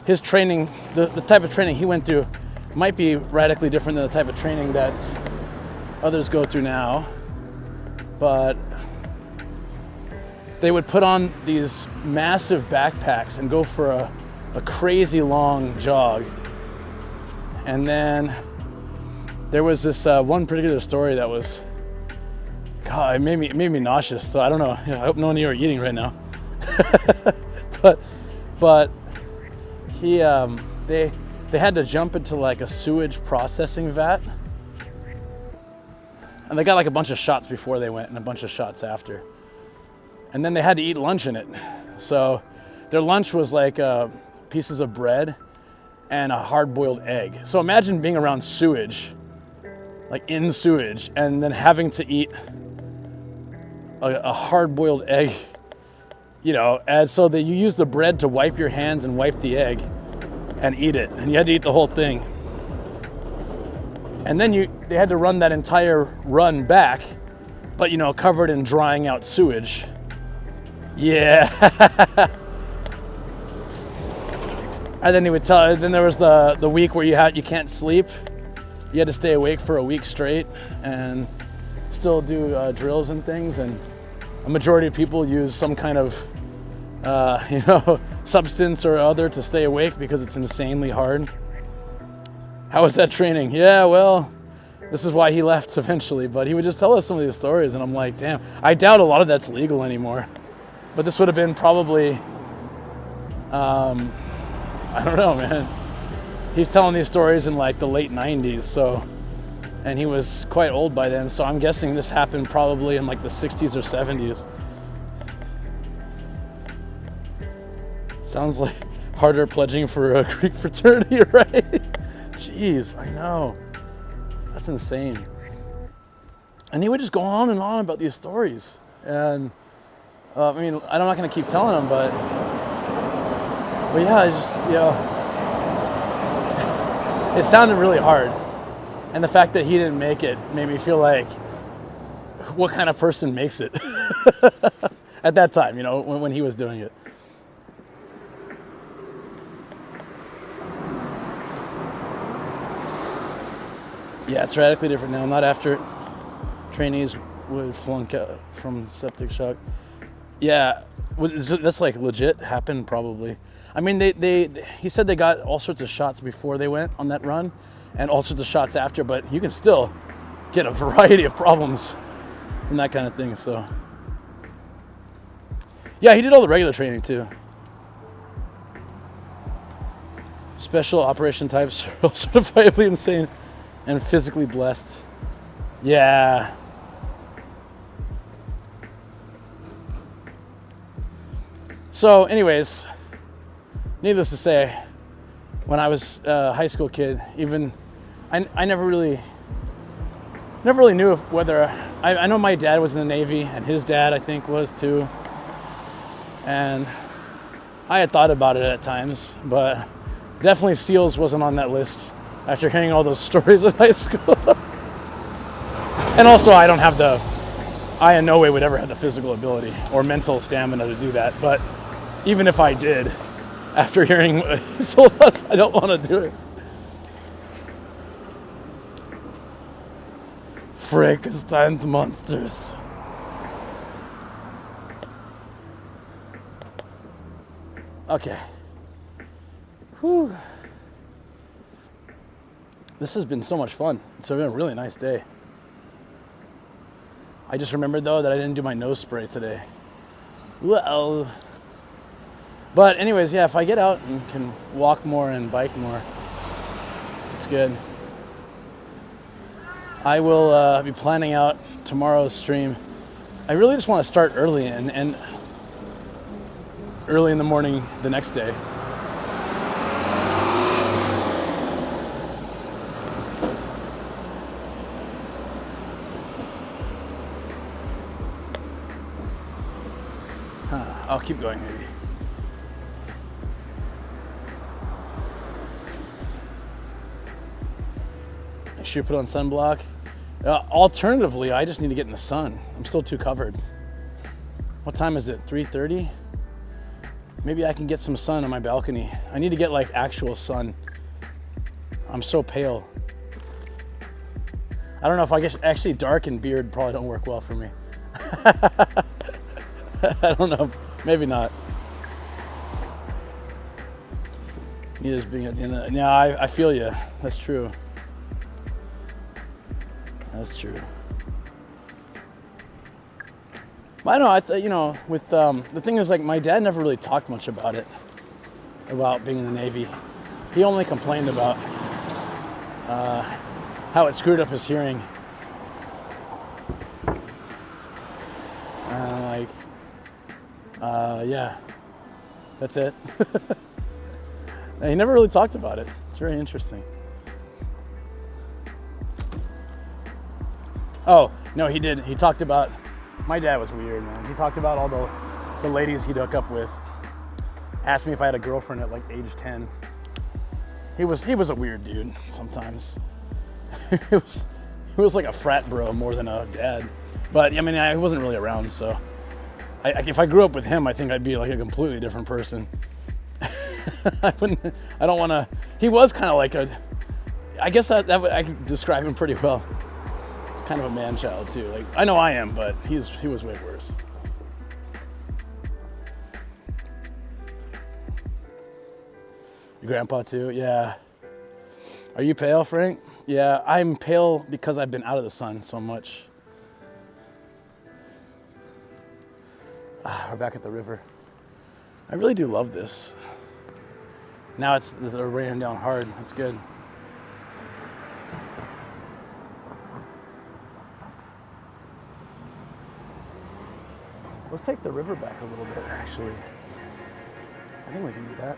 his training, the type of training he went through, might be radically different than the type of training that others go through now. But they would put on these massive backpacks and go for a crazy long jog. And then there was this one particular story that was, God, it made me nauseous. So I don't know. I hope none of you are eating right now. but he they had to jump into like a sewage processing vat, and they got like a bunch of shots before they went and a bunch of shots after, and then they had to eat lunch in it. So their lunch was like pieces of bread and a hard-boiled egg. So imagine being around sewage, like in sewage, and then having to eat a hard-boiled egg, you know, and so that you use the bread to wipe your hands and wipe the egg and eat it, and you had to eat the whole thing. And then they had to run that entire run back, but, you know, covered in drying out sewage. Yeah. And then he would tell, then there was the week where you can't sleep. You had to stay awake for a week straight and still do drills and things. And a majority of people use some kind of, substance or other to stay awake because it's insanely hard. How was that training? Yeah, well, this is why he left eventually. But he would just tell us some of these stories, and I'm like, damn, I doubt a lot of that's legal anymore. But this would have been probably, I don't know, man. He's telling these stories in like the late 90s, so, and he was quite old by then, so I'm guessing this happened probably in like the 60s or 70s. Sounds like harder pledging for a Greek fraternity, right? Jeez, I know. That's insane. And he would just go on and on about these stories. And I mean, I'm not going to keep telling them, but yeah, I just, it sounded really hard. And the fact that he didn't make it made me feel like, what kind of person makes it? At that time, when he was doing it. Yeah, it's radically different now. Not after it. Trainees would flunk out from septic shock. Yeah, that's like legit happened probably. I mean, he said they got all sorts of shots before they went on that run and all sorts of shots after, but you can still get a variety of problems from that kind of thing, so. Yeah, he did all the regular training too. Special operation types are certifiably insane and physically blessed. Yeah. So anyways, needless to say, when I was a high school kid, even I never really knew whether I know my dad was in the Navy and his dad I think was too, and I had thought about it at times, but definitely SEALs wasn't on that list after hearing all those stories in high school. And also I in no way would ever have the physical ability or mental stamina to do that, but even if I did, after hearing what he told us, I don't want to do it. Frankenstein's monsters. Okay. Whew. This has been so much fun. It's been a really nice day. I just remembered though that I didn't do my nose spray today. Well. But anyways, yeah, if I get out and can walk more and bike more, it's good. I will be planning out tomorrow's stream. I really just want to start early and early in the morning the next day. I'll keep going maybe. I should put on sunblock. Alternatively, I just need to get in the sun. I'm still too covered. What time is it? 3:30? Maybe I can get some sun on my balcony. I need to get like actual sun. I'm so pale. I don't know if I guess actually dark and beard probably don't work well for me. I don't know. Maybe not. Neither's being at the end of the... Yeah, I feel you. That's true. That's true. But I don't know, with the thing is like my dad never really talked much about it, about being in the Navy. He only complained about how it screwed up his hearing. Yeah, that's it. He never really talked about it. It's very interesting. Oh, no, he did. He talked about, my dad was weird, man. He talked about all the ladies he'd hook up with. Asked me if I had a girlfriend at like age 10. He was a weird dude sometimes. He was like a frat bro more than a dad. But I mean, I wasn't really around, so if I grew up with him, I think I'd be like a completely different person. I don't want to, he was kind of like I guess that I could describe him pretty well. He's kind of a man child too. Like, I know I am, but he was way worse. Your grandpa too? Yeah. Are you pale, Frank? Yeah, I'm pale because I've been out of the sun so much. We're back at the river. I really do love this. Now it's raining down hard. That's good. Let's take the river back a little bit, actually. I think we can do that.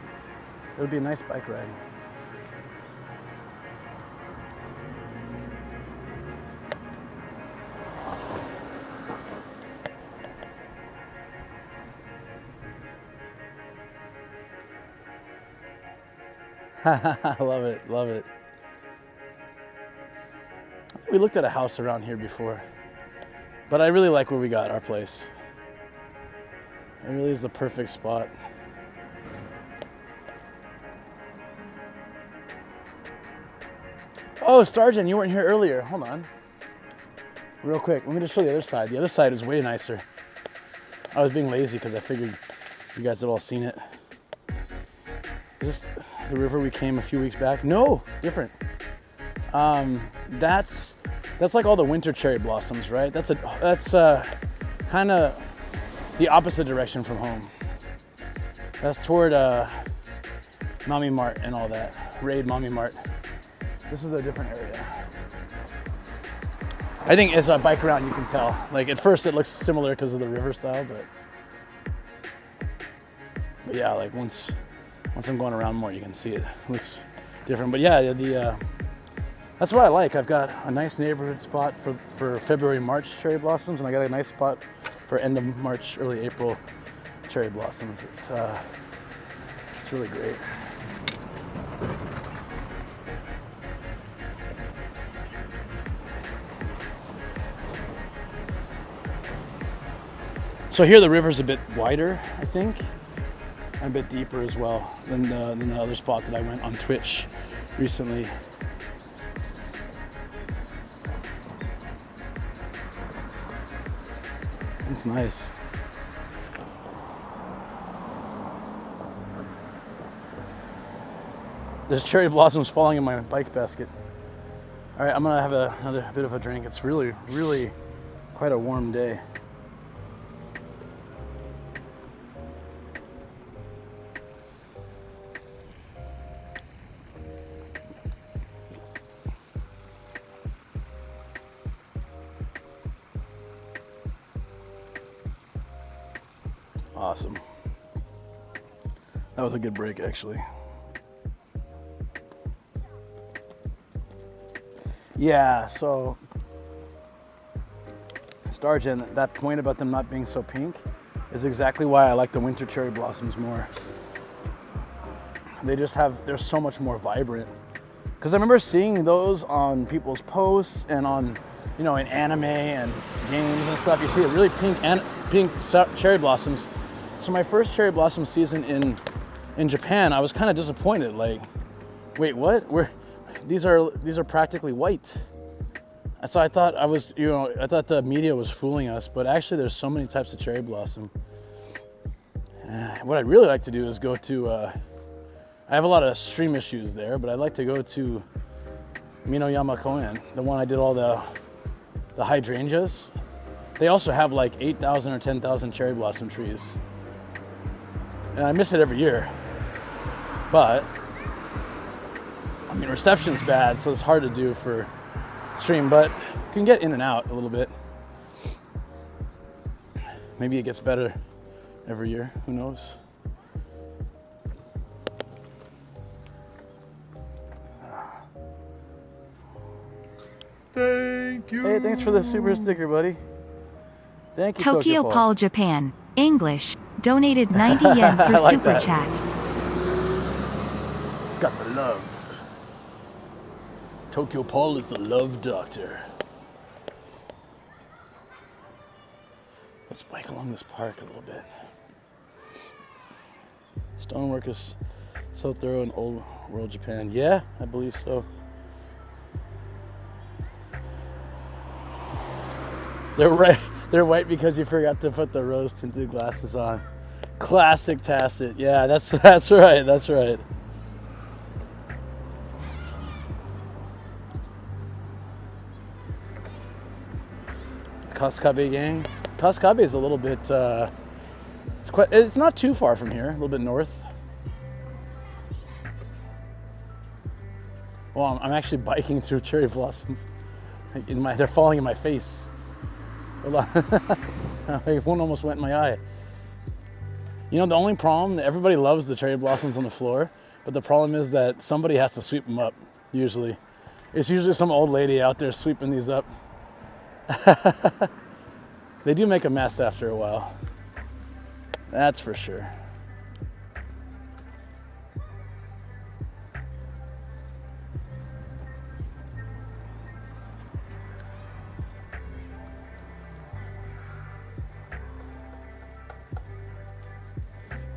It would be a nice bike ride. Love it, love it. We looked at a house around here before, but I really like where we got our place. It really is the perfect spot. Oh, Starjan, you weren't here earlier. Hold on. Real quick, let me just show you the other side. The other side is way nicer. I was being lazy because I figured you guys had all seen it. Is this the river we came a few weeks back? No, different. That's like all the winter cherry blossoms, right? That's kind of the opposite direction from home. That's toward Mommy Mart and all that. Raid Mommy Mart. This is a different area. I think as I bike around, you can tell. Like at first it looks similar because of the river style, but yeah, like once I'm going around more, you can see it looks different. But yeah, that's what I like. I've got a nice neighborhood spot for February, March cherry blossoms, and I got a nice spot for end of March, early April cherry blossoms. It's really great. So here the river's a bit wider, I think, and a bit deeper as well than the other spot that I went on Twitch recently. It's nice. There's cherry blossoms falling in my bike basket. All right, I'm gonna have another bit of a drink. It's really, really quite a warm day. Awesome. That was a good break, actually. Yeah, so Stargen, that point about them not being so pink is exactly why I like the winter cherry blossoms more. They're so much more vibrant. Because I remember seeing those on people's posts and on, in anime and games and stuff. You see a really pink cherry blossoms. So my first cherry blossom season in Japan, I was kind of disappointed. Like, wait, what? These are practically white. So I thought I thought the media was fooling us, but actually there's so many types of cherry blossom. What I'd really like to do is go to, I have a lot of stream issues there, but I'd like to go to Minoyama Koen, the one I did all the hydrangeas. They also have like 8,000 or 10,000 cherry blossom trees. And I miss it every year. But, reception's bad, so it's hard to do for stream, but you can get in and out a little bit. Maybe it gets better every year, who knows? Thank you. Hey, thanks for the super sticker, buddy. Thank you, Tokyo Paul. Paul Japan. English. Donated 90 yen for like super that. chat. It's got the love. Tokyo Paul is the love doctor. Let's bike along this park a little bit. Stonework is so thorough in old world Japan. Yeah, I believe so. They're white because you forgot to put the rose tinted glasses on. Classic Tacit. Yeah, that's right. That's right. Kaskabe gang. Kaskabe is a little bit. It's not too far from here. A little bit north. Well, I'm actually biking through cherry blossoms. They're falling in my face. Hold on. One almost went in my eye. The only problem, everybody loves the cherry blossoms on the floor, but the problem is that somebody has to sweep them up, usually. It's usually some old lady out there sweeping these up. They do make a mess after a while. That's for sure.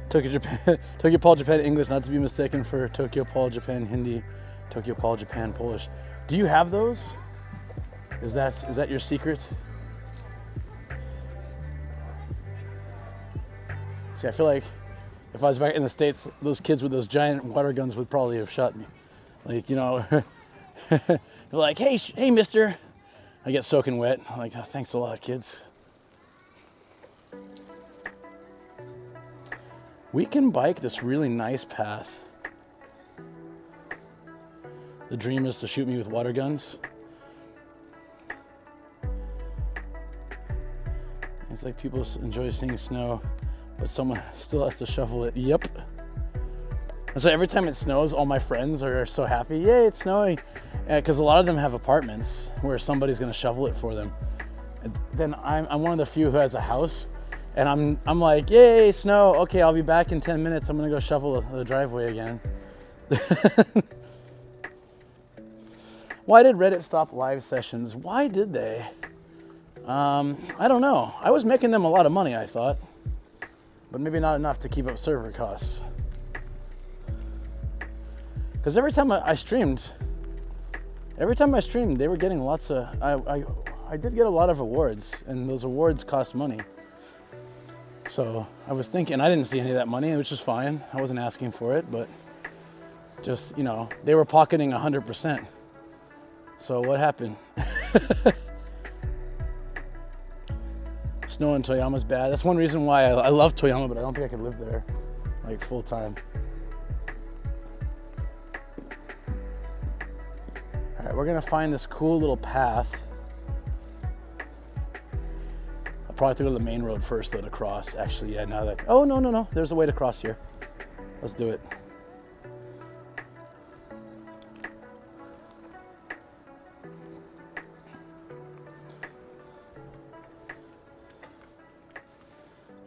Tokyo Paul Japan English, not to be mistaken for Tokyo Paul Japan Hindi, Tokyo Paul Japan Polish. Do you have those? Is that your secret? See, I feel like if I was back in the States, those kids with those giant water guns would probably have shot me. Like, they're like, hey, mister. I get soaking wet. I'm like, oh, thanks a lot, kids. We can bike this really nice path The dream is to shoot me with water guns. It's like people enjoy seeing snow, but someone still has to shovel it. Yep. And so every time it snows, all my friends are so happy. Yay, it's snowing. Because a lot of them have apartments where somebody's gonna shovel it for them. And then I'm one of the few who has a house, and I'm like, yay, snow. Okay, I'll be back in 10 minutes. I'm gonna go shovel the driveway again. Why did Reddit stop live sessions? Why did they? I don't know. I was making them a lot of money, I thought, but maybe not enough to keep up server costs. Because every time I streamed, they were getting lots of, I did get a lot of awards, and those awards cost money. So I was thinking, I didn't see any of that money, which is fine. I wasn't asking for it, but just, you know, they were pocketing 100%. So what happened? Snow in Toyama's bad. That's one reason why I love Toyama, but I don't think I could live there like full time. All right, we're gonna find this cool little path. I'll probably have to go to the main road first though to cross. Actually, yeah, now that, oh no, there's a way to cross here. Let's do it.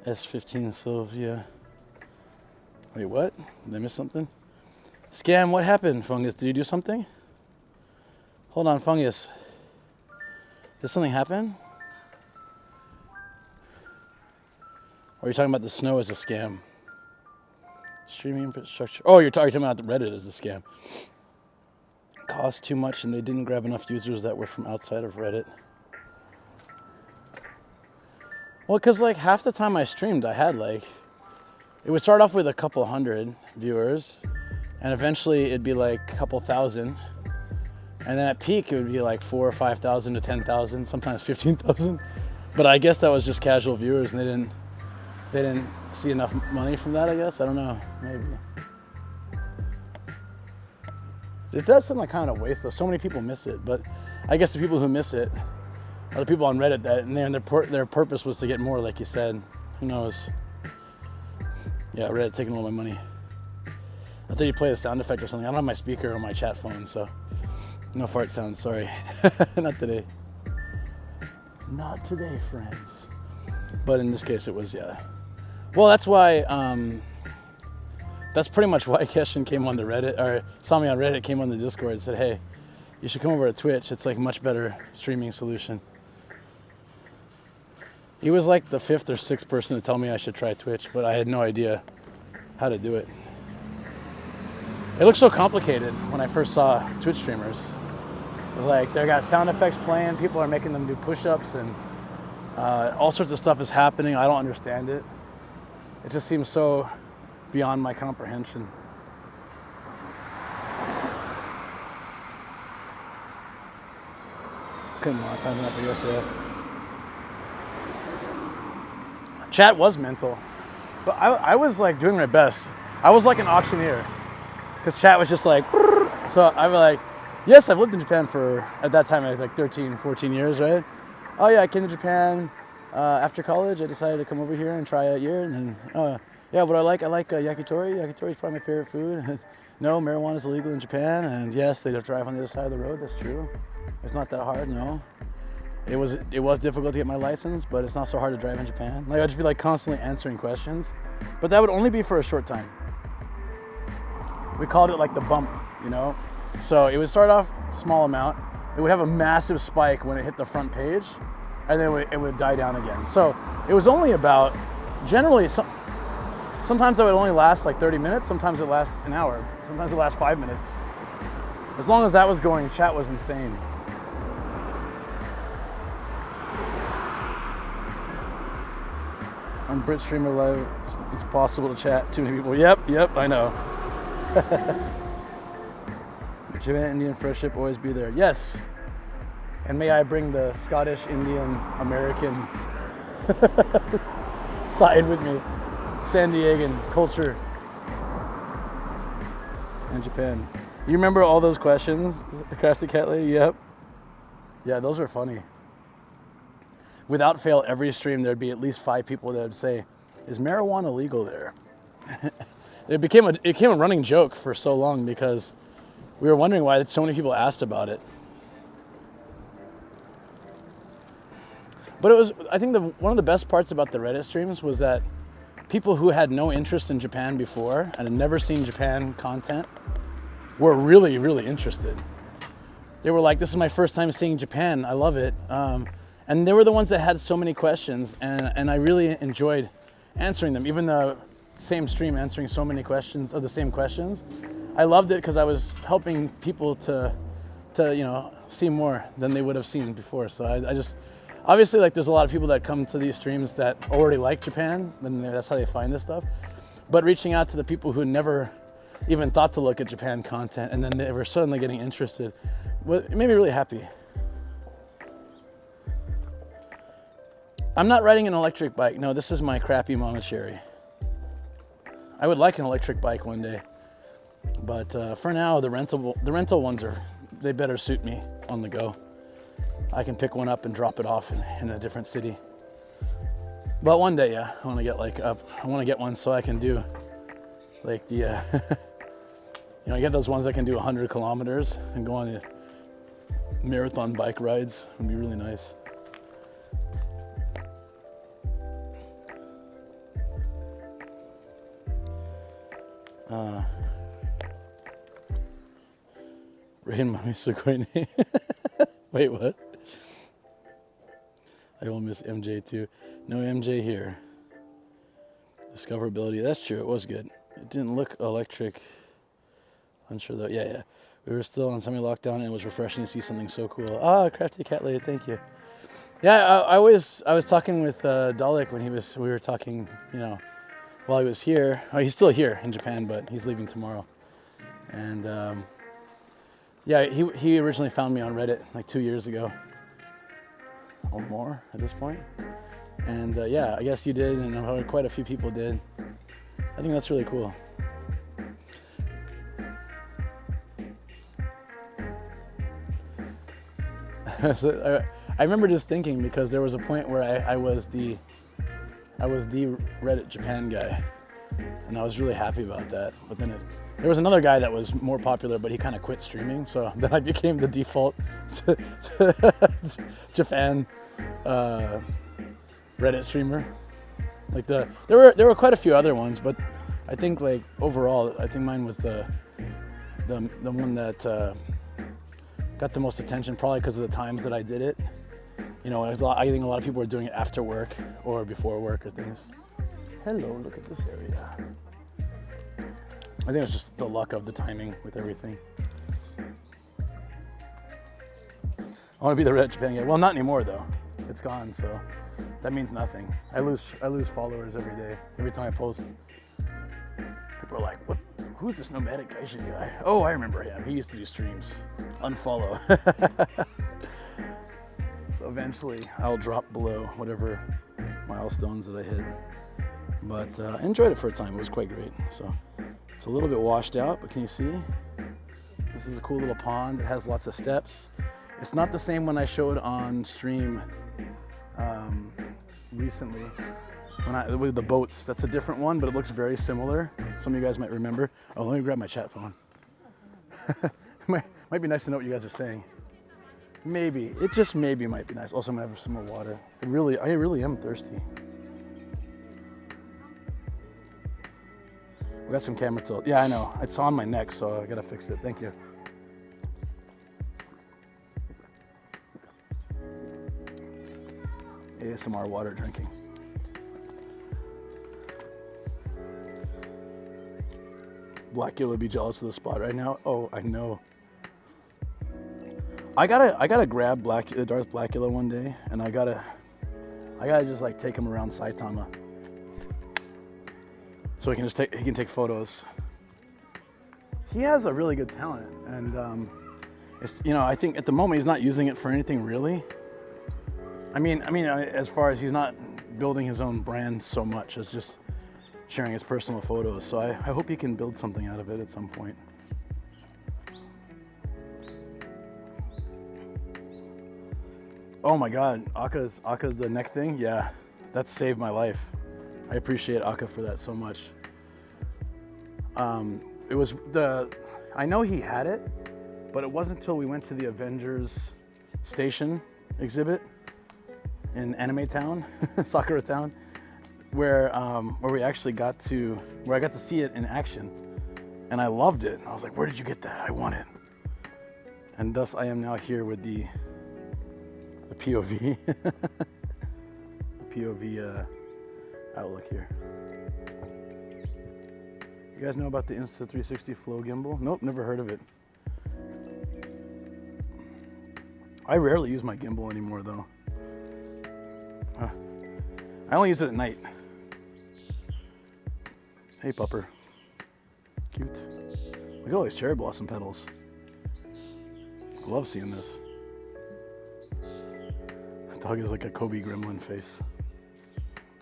S15 Sylvia. Wait, what? Did I miss something? Scam, what happened, Fungus? Did you do something? Hold on, Fungus. Did something happen? Or are you talking about the snow as a scam? Streaming infrastructure. Oh, you're talking about the Reddit as a scam. Cost too much and they didn't grab enough users that were from outside of Reddit. Well, because like half the time I streamed, I had like, it would start off with a couple hundred viewers, and eventually it'd be like a couple thousand. And then at peak, it would be like 4,000 or 5,000 to 10,000, sometimes 15,000. But I guess that was just casual viewers, and they didn't see enough money from that, I guess. I don't know, maybe. It does seem like kind of a waste though. So many people miss it, but I guess the people who miss it are the people on Reddit their purpose was to get more, like you said. Who knows? Yeah, Reddit taking all my money. I thought you'd play a sound effect or something. I don't have my speaker on my chat phone, so no fart sounds, sorry. Not today. Not today, friends. But in this case, it was, yeah. Well, that's why, that's pretty much why Keshin came on the Reddit, or saw me on Reddit, came on the Discord and said, hey, you should come over to Twitch. It's like a much better streaming solution. He was like the 5th or 6th person to tell me I should try Twitch, but I had no idea how to do it. It looked so complicated when I first saw Twitch streamers. It was like, they got sound effects playing, people are making them do push-ups, and all sorts of stuff is happening. I don't understand it. It just seems so beyond my comprehension. Come on, time enough, I guess, yeah. Chat was mental, but I was like doing my best. I was like an auctioneer, because chat was just like, so I was like, yes, I've lived in Japan for, at that time, I had like 13, 14 years, right? Oh yeah, I came to Japan after college. I decided to come over here and try a year, and then, yeah, what I like yakitori. Yakitori is probably my favorite food. No, marijuana is illegal in Japan, and yes, they don't drive on the other side of the road, that's true. It's not that hard, no. It was difficult to get my license, but it's not so hard to drive in Japan. Like, I'd just be like constantly answering questions, but that would only be for a short time. We called it like the bump, you know? So it would start off small amount. It would have a massive spike when it hit the front page, and then it would die down again. So it was only about, generally, sometimes it would only last like 30 minutes, sometimes it lasts an hour, sometimes it lasts 5 minutes. As long as that was going, chat was insane. On Brit Streamer Live, it's possible to chat too many people. Yep, I know. Japan Indian friendship always be there. Yes. And may I bring the Scottish, Indian, American side with me. San Diegan culture and Japan. You remember all those questions, Crafty Cat Lady? Yep. Yeah, those were funny. Without fail, every stream there'd be at least 5 people that would say, "Is marijuana legal there?" It became a running joke for so long because we were wondering why so many people asked about it. But I think one of the best parts about the Reddit streams was that people who had no interest in Japan before and had never seen Japan content were really, really interested. They were like, "This is my first time seeing Japan. I love it." And they were the ones that had so many questions, and I really enjoyed answering them. Even the same stream answering so many questions of the same questions, I loved it because I was helping people to see more than they would have seen before. So I just obviously, like, there's a lot of people that come to these streams that already like Japan, and that's how they find this stuff. But reaching out to the people who never even thought to look at Japan content, and then they were suddenly getting interested, it made me really happy. I'm not riding an electric bike. No, this is my crappy Mama Cherry. I would like an electric bike one day, but for now, the rental ones they better suit me on the go. I can pick one up and drop it off in a different city. But one day, yeah, I want to get one so I can do like the, you get those ones that can do 100 kilometers and go on the marathon bike rides. It'd be really nice. Rain Mommy Sugoi. Wait, what? I will miss MJ too. No MJ here. Discoverability. That's true. It was good. It didn't look electric. Unsure though. Yeah. We were still on semi-lockdown, and it was refreshing to see something so cool. Ah, Crafty Cat Lady. Thank you. Yeah, I was talking with Dalek when we were talking, while he was here. Oh, he's still here in Japan, but he's leaving tomorrow. And yeah, he originally found me on Reddit like 2 years ago, or more at this point. And yeah, I guess you did, and quite a few people did. I think that's really cool. So, I remember just thinking, because there was a point where I was the Reddit Japan guy, and I was really happy about that. But then there was another guy that was more popular, but he kind of quit streaming, so then I became the default Japan Reddit streamer. Like there were quite a few other ones, but I think like overall, I think mine was the one that got the most attention, probably because of the times that I did it. I think a lot of people were doing it after work or before work or things. Hello, look at this area. I think it was just the luck of the timing with everything. I want to be the Reddit Japan guy. Well, not anymore though. It's gone, so that means nothing. I lose followers every day. Every time I post, people are like, "What? Who's this nomadic Gaijin guy?" Oh, I remember him. He used to do streams. Unfollow. So eventually, I'll drop below whatever milestones that I hit. But I enjoyed it for a time. It was quite great. So it's a little bit washed out, but can you see? This is a cool little pond. It has lots of steps. It's not the same one I showed on stream recently with the boats. That's a different one, but it looks very similar. Some of you guys might remember. Oh, let me grab my chat phone. Might be nice to know what you guys are saying. Maybe. It just maybe might be nice. Also, I'm gonna have some more water. I really am thirsty. We got some camera tilt. Yeah, I know. It's on my neck, so I gotta fix it. Thank you. ASMR water drinking. Blackula would be jealous of the spot right now. Oh, I know. I gotta grab Darth Blackula one day, and I gotta just like take him around Saitama, so he can take photos. He has a really good talent, and I think at the moment he's not using it for anything really. I mean, as far as he's not building his own brand so much as just sharing his personal photos. So I hope he can build something out of it at some point. Oh my God, Aka's the neck thing? Yeah, that saved my life. I appreciate Aka for that so much. It was I know he had it, but it wasn't until we went to the Avengers Station exhibit in Anime Town, Sakura Town, where we actually got to see it in action, and I loved it. I was like, where did you get that? I want it. And thus I am now here with the POV, the POV outlook here. You guys know about the Insta360 Flow gimbal? Nope, never heard of it. I rarely use my gimbal anymore though. I only use it at night. Hey pupper. Cute. Look at all these cherry blossom petals. I love seeing this. The dog is like a Kobe gremlin face.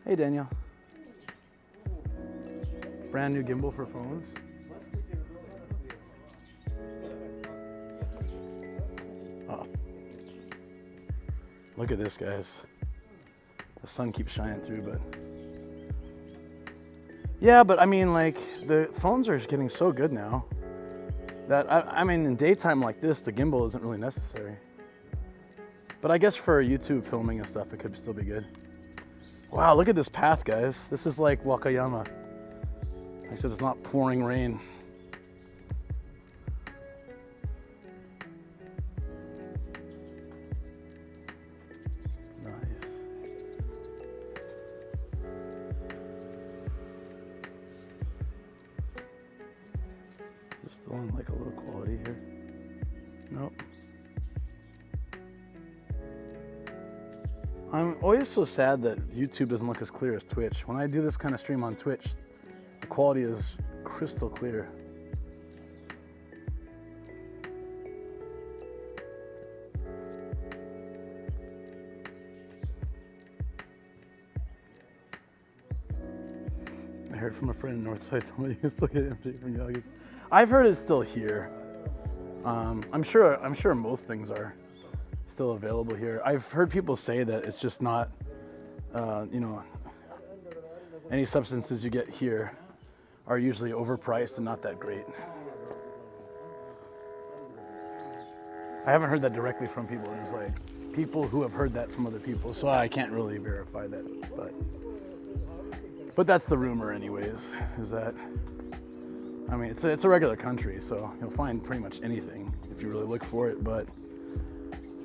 Hey Daniel. Brand new gimbal for phones. Oh. Look at this, guys. The sun keeps shining through, but yeah, but I mean, like, the phones are getting so good now that I mean, in daytime like this, the gimbal isn't really necessary. But I guess for YouTube filming and stuff, it could still be good. Wow, look at this path, guys. This is like Wakayama. I said it's not pouring rain. Nice. Is it still on like a low quality here? Nope. I'm always so sad that YouTube doesn't look as clear as Twitch. When I do this kind of stream on Twitch, the quality is crystal clear. I heard from a friend in Northside somebody who's still getting empty from Yogis. I've heard it's still here. I'm sure most things are still available here. I've heard people say that it's just not, you know, any substances you get here are usually overpriced and not that great. I haven't heard that directly from people. There's like people who have heard that from other people, so I can't really verify that. But that's the rumor, anyways. Is that, I mean, it's a regular country, so you'll find pretty much anything if you really look for it. But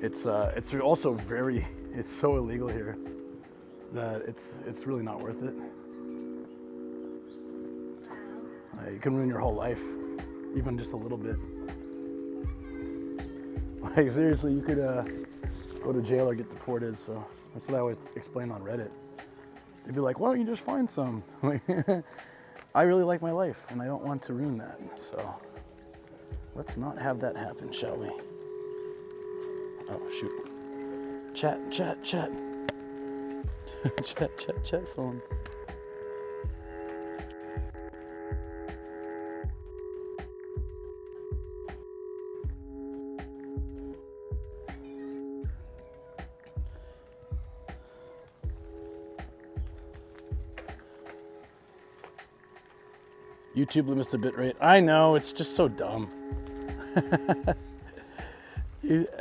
it's also it's so illegal here that it's really not worth it. You can ruin your whole life, even just a little bit. Like seriously, you could go to jail or get deported. So that's what I always explain on Reddit. They'd be like, "Why don't you just find some?" Like, I really like my life, and I don't want to ruin that. So let's not have that happen, shall we? Oh shoot! Chat. Chat phone. YouTube limits the bitrate. I know, it's just so dumb. It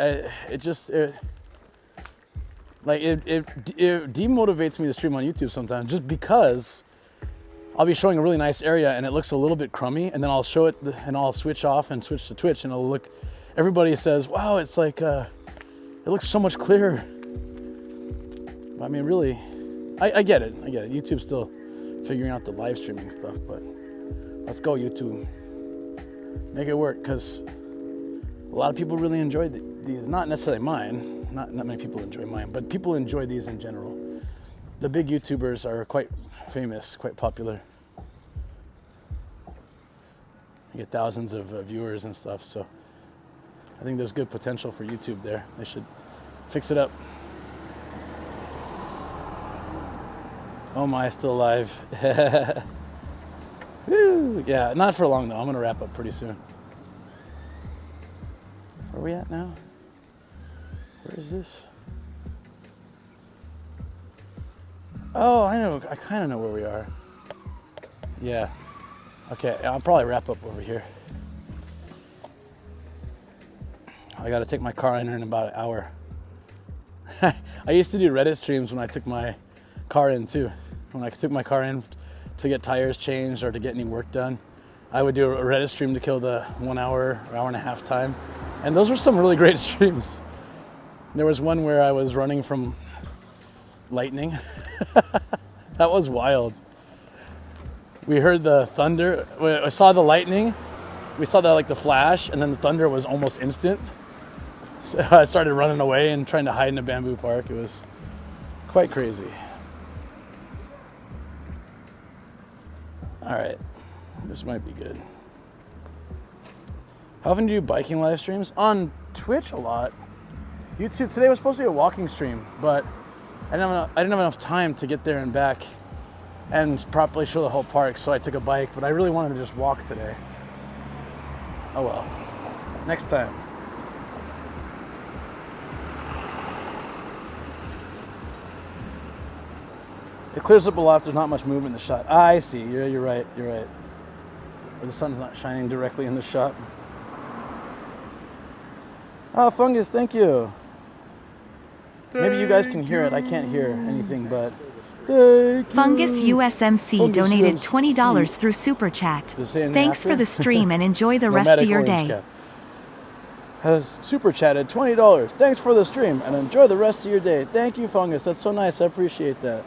demotivates me to stream on YouTube sometimes, just because I'll be showing a really nice area and it looks a little bit crummy, and then I'll show it and I'll switch off and switch to Twitch, and it'll look, everybody says, wow, it's like, it looks so much clearer. I mean, really, I get it. YouTube's still figuring out the live streaming stuff, but let's go, YouTube. Make it work, because a lot of people really enjoy these. Not necessarily mine. Not many people enjoy mine, but people enjoy these in general. The big YouTubers are quite famous, quite popular. You get thousands of viewers and stuff, so I think there's good potential for YouTube there. They should fix it up. Oh my, still alive. Woo. Yeah, not for long though. I'm gonna wrap up pretty soon. Where are we at now? Where is this? Oh, I know. I kind of know where we are. Yeah. Okay, I'll probably wrap up over here. I got to take my car in here in about an hour. I used to do Reddit streams when I took my car in too. When I took my car in to get tires changed or to get any work done, I would do a Reddit stream to kill the 1 hour or hour and a half time. And those were some really great streams. There was one where I was running from lightning. That was wild. We heard the thunder. I saw the lightning. We saw that like the flash, and then the thunder was almost instant. So I started running away and trying to hide in a bamboo park. It was quite crazy. All right, this might be good. How often do you do biking live streams? On Twitch a lot. YouTube, today was supposed to be a walking stream, but I didn't have enough time to get there and back and properly show the whole park, so I took a bike, but I really wanted to just walk today. Oh well, next time. It clears up a lot if there's not much movement in the shot. Ah, I see, you're right. Where the sun's not shining directly in the shot. Oh, Fungus, thank you. Maybe you guys can hear it. I can't hear anything, but Fungus USMC donated $20 through Super Chat. Thanks for the stream and enjoy the rest of your day. Has Super Chatted $20. Thanks for the stream and enjoy the rest of your day. Thank you, Fungus. That's so nice. I appreciate that.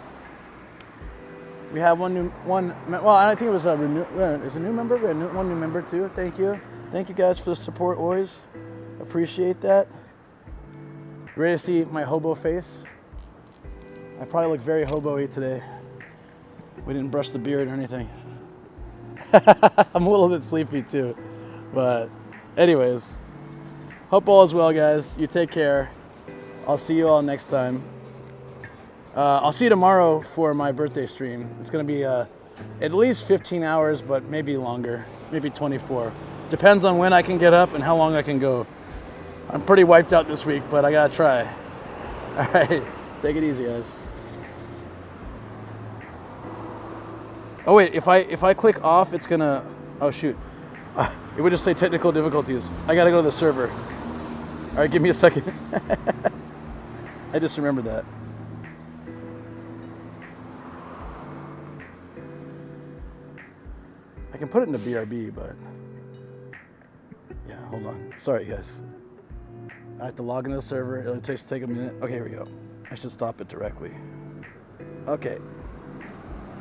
We have well, I think it was is a new member. We have one new member too. Thank you. Thank you guys for the support always. Appreciate that. Ready to see my hobo face? I probably look very hobo-y today. We didn't brush the beard or anything. I'm a little bit sleepy too. But anyways, hope all is well, guys. You take care. I'll see you all next time. I'll see you tomorrow for my birthday stream. It's going to be at least 15 hours, but maybe longer, maybe 24. Depends on when I can get up and how long I can go. I'm pretty wiped out this week, but I gotta try. All right, take it easy, guys. Oh wait, if I click off, it's gonna. Oh shoot, it would just say technical difficulties. I gotta go to the server. All right, give me a second. I just remembered that. I can put it into BRB, but yeah, hold on. Sorry, guys. I have to log into the server. It'll take a minute. Okay, here we go. I should stop it directly. Okay.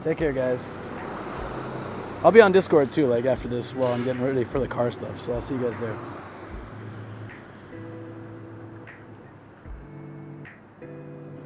Take care, guys. I'll be on Discord too, like after this while I'm getting ready for the car stuff. So I'll see you guys there.